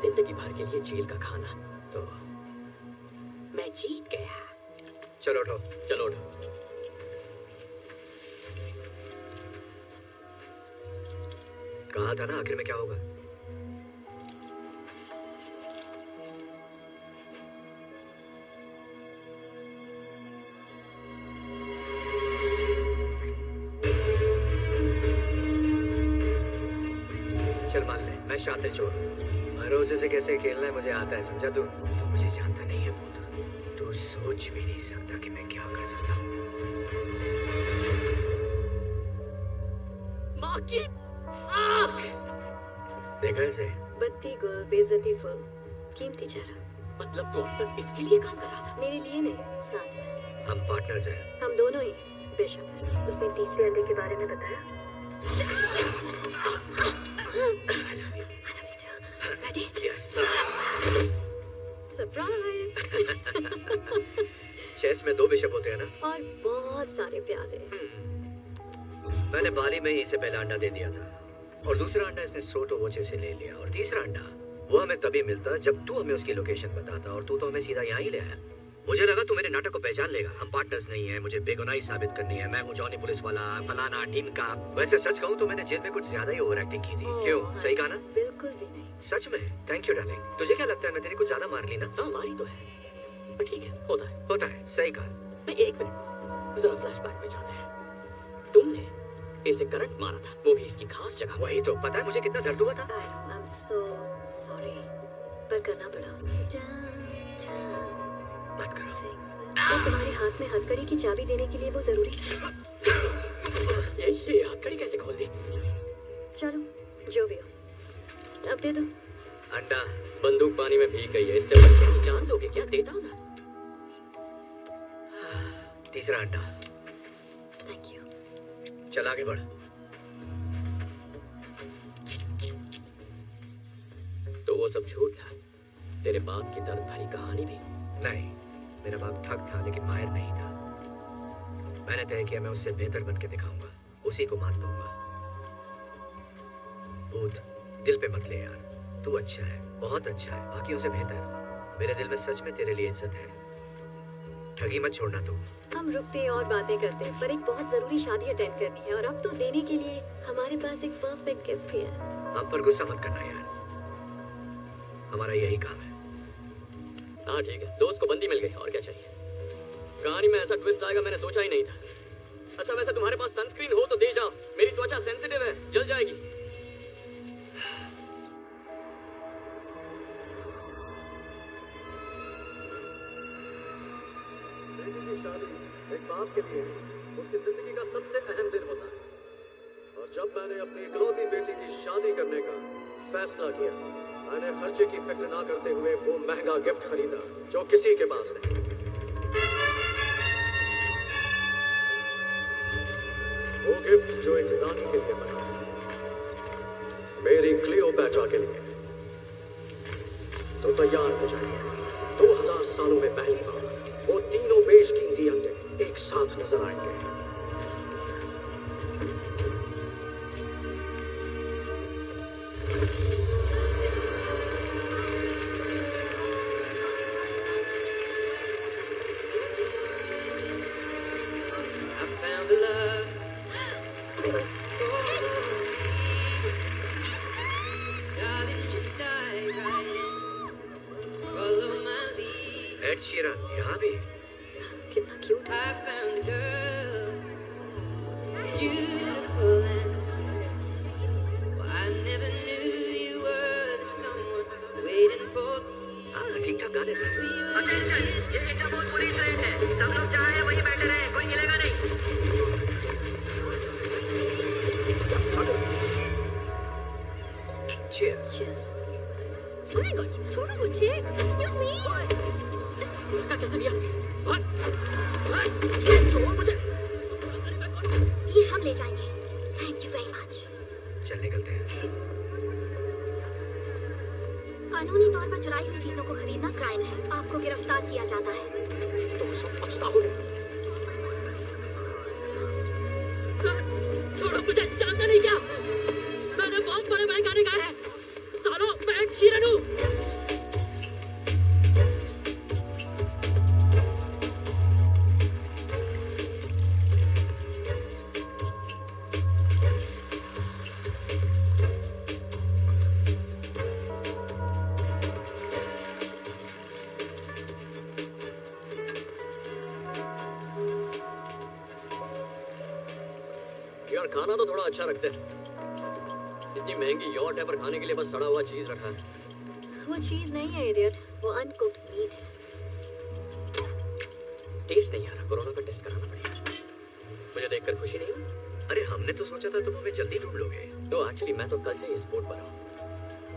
जिंदगी भर के लिए जेल का खाना। तो मैं जीत गया। चलो उठो। चलो उठो। कहा था ना आखिर में क्या होगा। चल मान ले, मैं शातिर चोर हूँ। भरोसे से कैसे खेलना है मुझे आता है, समझा तू? तू मुझे जानता नहीं है भूत। तू सोच भी नहीं सकता कि मैं क्या कर सकता हूँ। माँ की आँख। देखा इसे? बत्ती गुल, बेइज्जती फुल, कीमती चेहरा। मतलब तू अब तक इसके लिए काम कर रहा था? मेरे लिए नहीं, साथ में। हम पार्टनर्स हैं। हम दोनों ही बेशक। उसने तीसरे अंडे के बारे में बताया। Ready? Yes. सरप्राइज। चेस में 2 बिशप होते हैं ना? और बहुत सारे प्यादे। मैंने बाली में ही इसे पहला अंडा दे दिया था, और दूसरा अंडा इसने सोटो वोचे से ले लिया, और तीसरा अंडा वो हमें तभी मिलता जब तू हमें उसकी लोकेशन बताता, और तू तो हमें सीधा यहाँ ही ले आया। मुझे लगा तू मेरे नाटक को पहचान लेगा। हम पार्टनर्स नहीं है, मुझे बेगुनाही साबित करनी है। मैं हूँ जॉनी पुलिस वाला, फलाना टीम का। वैसे सच कहूँ तो मैंने जेल में कुछ ज्यादा ही ओवर एक्टिंग की थी। क्यों, सही कहा ना? बिल्कुल भी नहीं। सच में? Thank you darling. तुझे क्या लगता है मैं तेरी कुछ ज्यादा मार ली ना? हाँ, मारी तो है, पर ठीक है, होता है। होता है, सही कहा। नहीं, एक मिनट, जरा फ्लैशबैक में जाते हैं। तुमने इसे करंट मारा था, वो भी इसकी खास जगह। वही तो, पता है मुझे कितना दर्द हुआ था? I'm so sorry, पर करना पड़ा। मत करो। तो तुम्हारे हाथ में हथकड़ी की चाबी देने के लिए वो जरूरी था। ये हथकड़ी कैसे खोल दी? चलो, जो भी हो, अब दे दो। अंडा। बंदूक पानी में भीग गई है, इससे बच्चे की जान लोगे क्या? देता हूँ ना। तीसरा अंडा। Thank you. चल आगे बढ़। तो वो सब झूठ था? तेरे बाप की दर्द भरी कहानी भी? नहीं, मेरा बाप ठग था लेकिन माहिर नहीं था। मैंने तय किया मैं उससे बेहतर बन के दिखाऊंगा, उसी को मान दूंगा। भूत, दिल पे मत ले यार। तू अच्छा है, बहुत अच्छा है, बाकियों से बेहतर। मेरे दिल में सच में तेरे लिए इज्जत है। ठगी मत छोड़ना तू। हम रुकते और बातें करते हैं, पर एक बहुत जरूरी शादी अटेंड करनी है और अब तो देने के लिए हमारे पास एक परफेक्ट गिफ्ट भी है। हम पर गुस्सा मत करना यार, हमारा यही काम है। हाँ ठीक है, दोस्त को बंदी मिल गई, और क्या चाहिए। कहानी में ऐसा ट्विस्ट आएगा मैंने सोचा ही नहीं था। अच्छा वैसे तुम्हारे पास सनस्क्रीन हो तो दे जाओ, मेरी त्वचा सेंसिटिव है, जल जाएगी। एक बाप के लिए उसकी जिंदगी का सबसे अहम दिन होता है। और जब मैंने अपनी इकलौती बेटी की शादी करने का फैसला किया, मैंने खर्चे की फिक्र ना करते हुए वो महंगा गिफ्ट खरीदा जो किसी के पास नहीं। वो गिफ्ट जो एक रानी के लिए बना, मेरी क्लियोपैट्रा के लिए। तो तैयार हो जाइए, 2000 सालों में पहली बार वो तीनों बेशकीमती अंडे एक साथ नजर आएंगे। एड शीरन यहाँ भी। कितना क्यूट है। हाँ ठीक ठाक गाने थे। सब लोग जहाँ हैं वहीं बैठे रहे, कोई हिलेगा नहीं। Cheers. Cheers. Oh my God, छोड़ो मुझे। Excuse me. धक्का कैसे दिया? छोड़ो मुझे। ये हम ले जाएंगे। Thank you very much. चल निकलते हैं। कानूनी तौर पर चुराई हुई चीजों को खरीदना क्राइम है। आपको गिरफ्तार किया जाता है। तुम सब पछताओगे। छोड़ो मुझे, जानते नहीं क्या? मैंने बहुत बड़े बड़े गाने गाए हैं। सालों मैं एक शीरन हूँ। यार खाना तो थोड़ा अच्छा रखते हैं। इतनी महंगी यॉट है पर खाने के लिए बस सड़ा हुआ चीज रखा है। वो चीज नहीं है इडियट, वो अनकुक्ड मीट है। टेस्ट नहीं आ रहा, कोरोना का टेस्ट कराना पड़ेगा। मुझे देखकर खुशी नहीं हुई? अरे हमने तो सोचा था तुम हमें जल्दी ढूंढ लोगे। तो एक्चुअली मैं तो कल से इस बोट पर हूँ।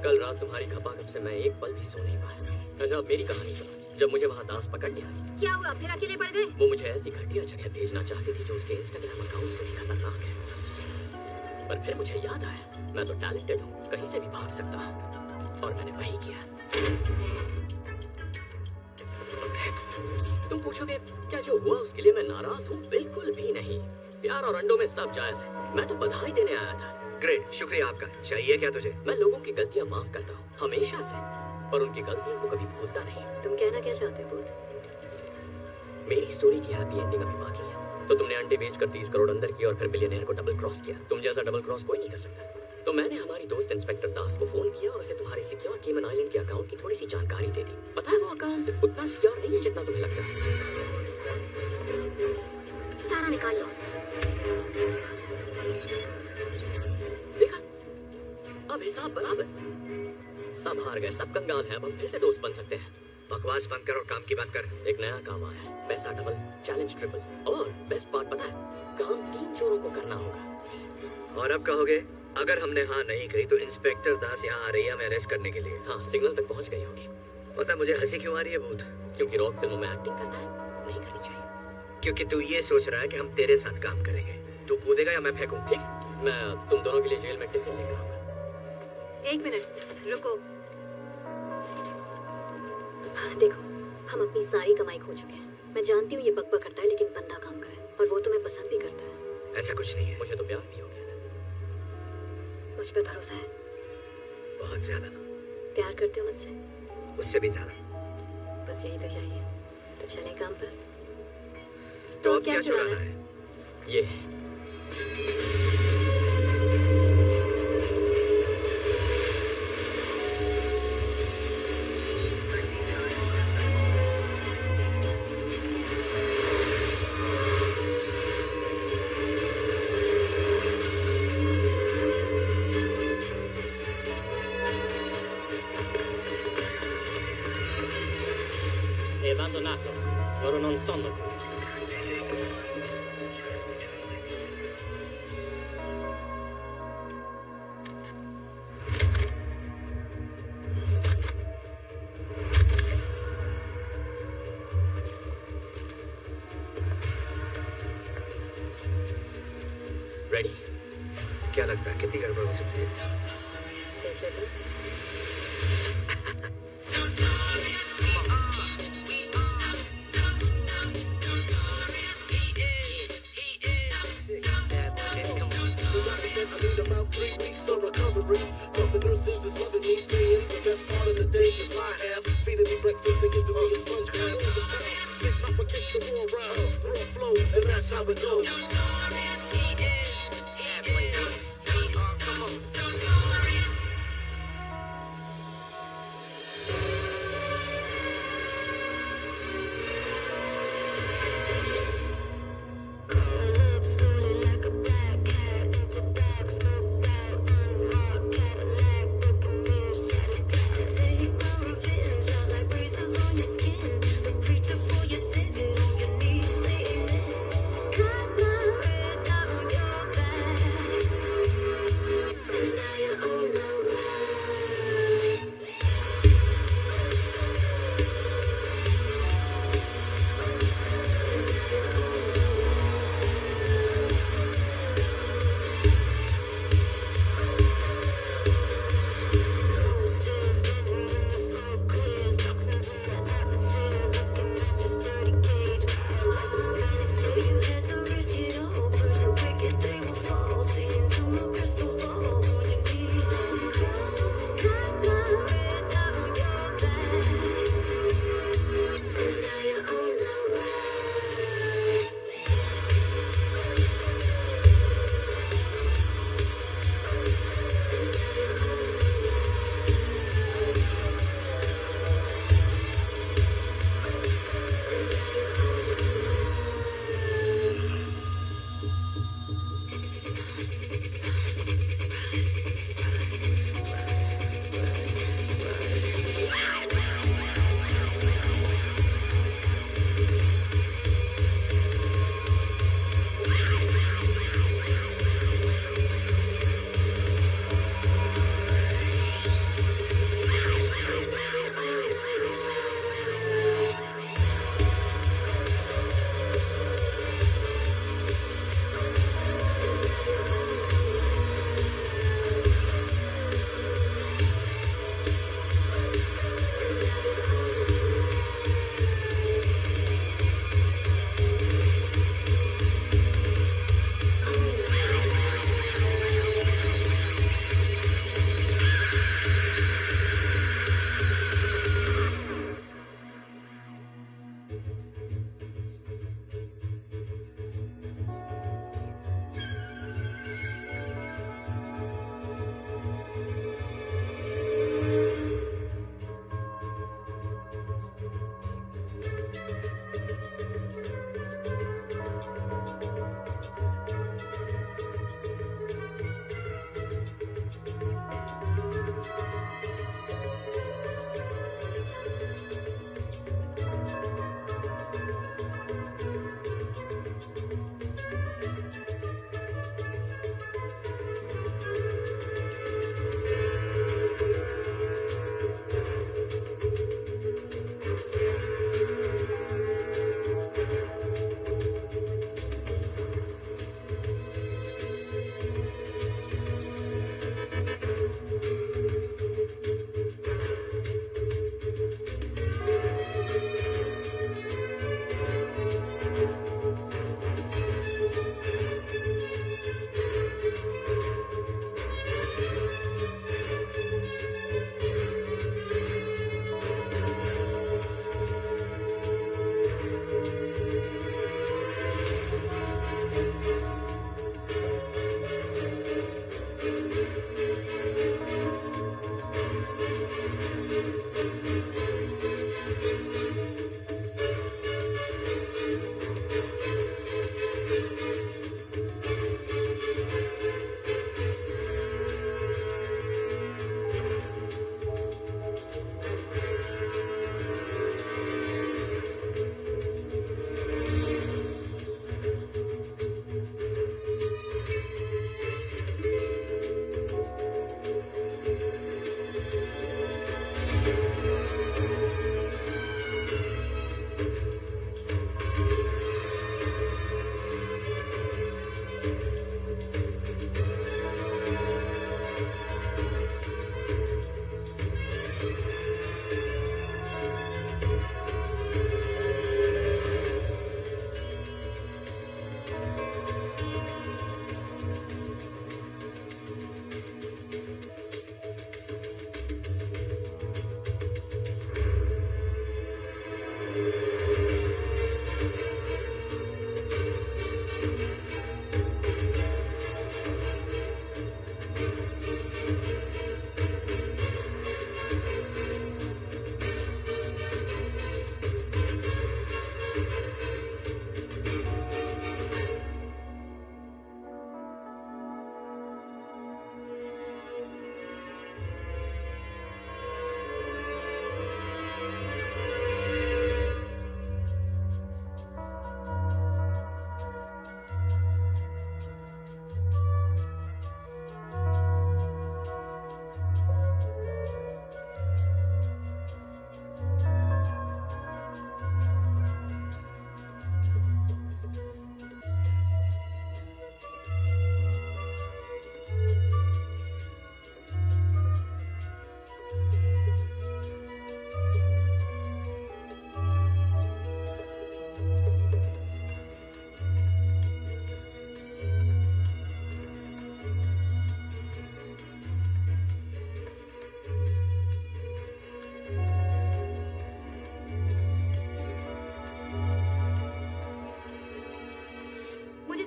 कल रात तुम्हारी खपाखप से मैं एक पल भी सो नहीं पाया। अच्छा अब मेरी कहानी सुनो। जब मुझे वहाँ दास पकड़ने आई, क्या हुआ, फिर अकेले पड़ गए? वो मुझे ऐसी घटिया जगह भेजना चाहती थी जो उसके इंस्टाग्राम अकाउंट से भी खतरनाक है। पर फिर मुझे याद आया, मैं तो टैलेंटेड हूँ, कहीं से भी भाग सकता हूँ। और मैंने वही किया। तुम पूछोगे क्या जो हुआ उसके लिए मैं नाराज हूँ? बिल्कुल भी नहीं। प्यार और अंडों में सब जायज है। मैं तो बधाई देने आया था। ग्रेट, शुक्रिया आपका। चाहिए क्या तुझे? मैं लोगों की गलतियाँ माफ करता हूँ, हमेशा से, पर उनकी गलतियों को कभी भूलता नहीं। तुम कहना क्या चाहते हो बूथ? मेरी स्टोरी की हैप्पी एंडिंग अभी बाकी है। तो तुमने अंडे बेचकर 30 करोड़ अंदर किया और फिर बिलियनेयर को डबल क्रॉस किया। तुम जैसा डबल क्रॉस कोई नहीं कर सकता। तो मैंने हमारी दोस्त इंस्पेक्टर दास को फोन किया और उसे तुम्हारे सिक्योर केमन आइलैंड के अकाउंट की थोड़ी सी जानकारी दे दी। पता है वो अकाउंट उतना सिक्योर नहीं है जितना तुम्हें लगता है। सारा निकाल लो। देखा, अब हिसाब बराबर। सब हार गए, सब कंगाल हैं, अब हम फिर से दोस्त बन सकते हैं। बकवास बंद कर और काम की बात कर। एक नया काम आया है, पैसा डबल, चैलेंज ट्रिपल, और बेस्ट पार्ट पता है, काम 3 चोरों को करना होगा। और अब कहोगे अगर हमने हाँ नहीं कही तो इंस्पेक्टर दास यहाँ आ रही है हमें अरेस्ट करने के लिए। हाँ, सिग्नल तक पहुंच गई होगी। पता मुझे हंसी क्यों आ रही है भूत? क्योंकि रॉक फिल्मों में एक्टिंग करता है, नहीं करनी चाहिए। क्योंकि तू ये सोच रहा है कि हम तेरे साथ काम करेंगे। तू कूदेगा या मैं फेंकूं? ठीक, मैं तुम दोनों के लिए जेल में टिफिन लेकर आऊंगा। 1 मिनट रुको। देखो, हम अपनी सारी कमाई खो चुके हैं। मैं जानती हूँ ये बकबक करता है, लेकिन बंदा काम का है और वो तुम्हें पसंद भी करता है। ऐसा कुछ नहीं है। मुझे तो प्यार भी हो गया था। मुझ पर भरोसा है? बहुत ज्यादा। प्यार करते हो मुझसे? उससे भी ज्यादा। बस यही तो चाहिए। तो चलें काम पर। तो अब क्या क्या चुराना चुराना है? है? ये È abbandonato. Loro non sono qui. Ready? क्या लगता है कितनी गड़बड़ हो सकती है? देख लेते हैं। I need about 3 weeks of recovery from the nurses is loving me, saying the best part of the day is my half, feeding me breakfast and giving me a sponge bath. Papa kick the war around, raw flows, and that's how it goes.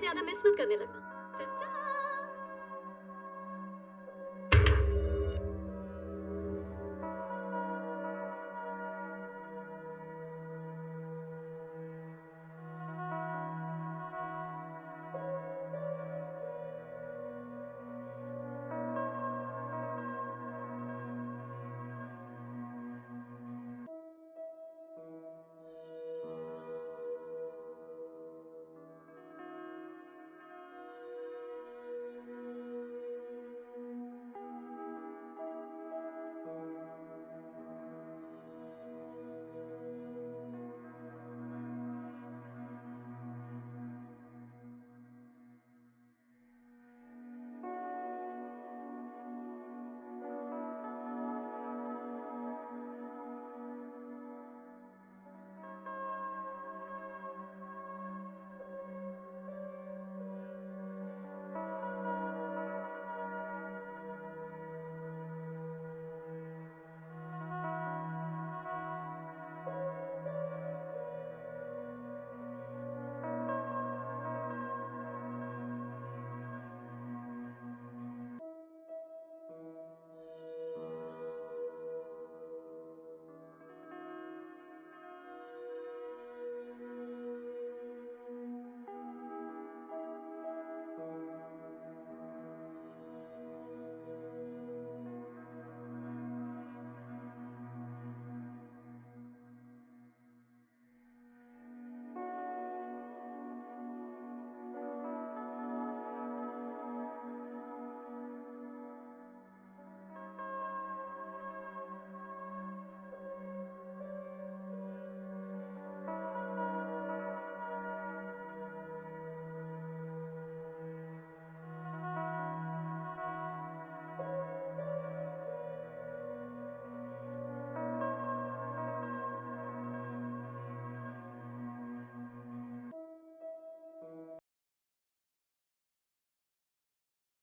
ज्यादा miss मत करने लगना।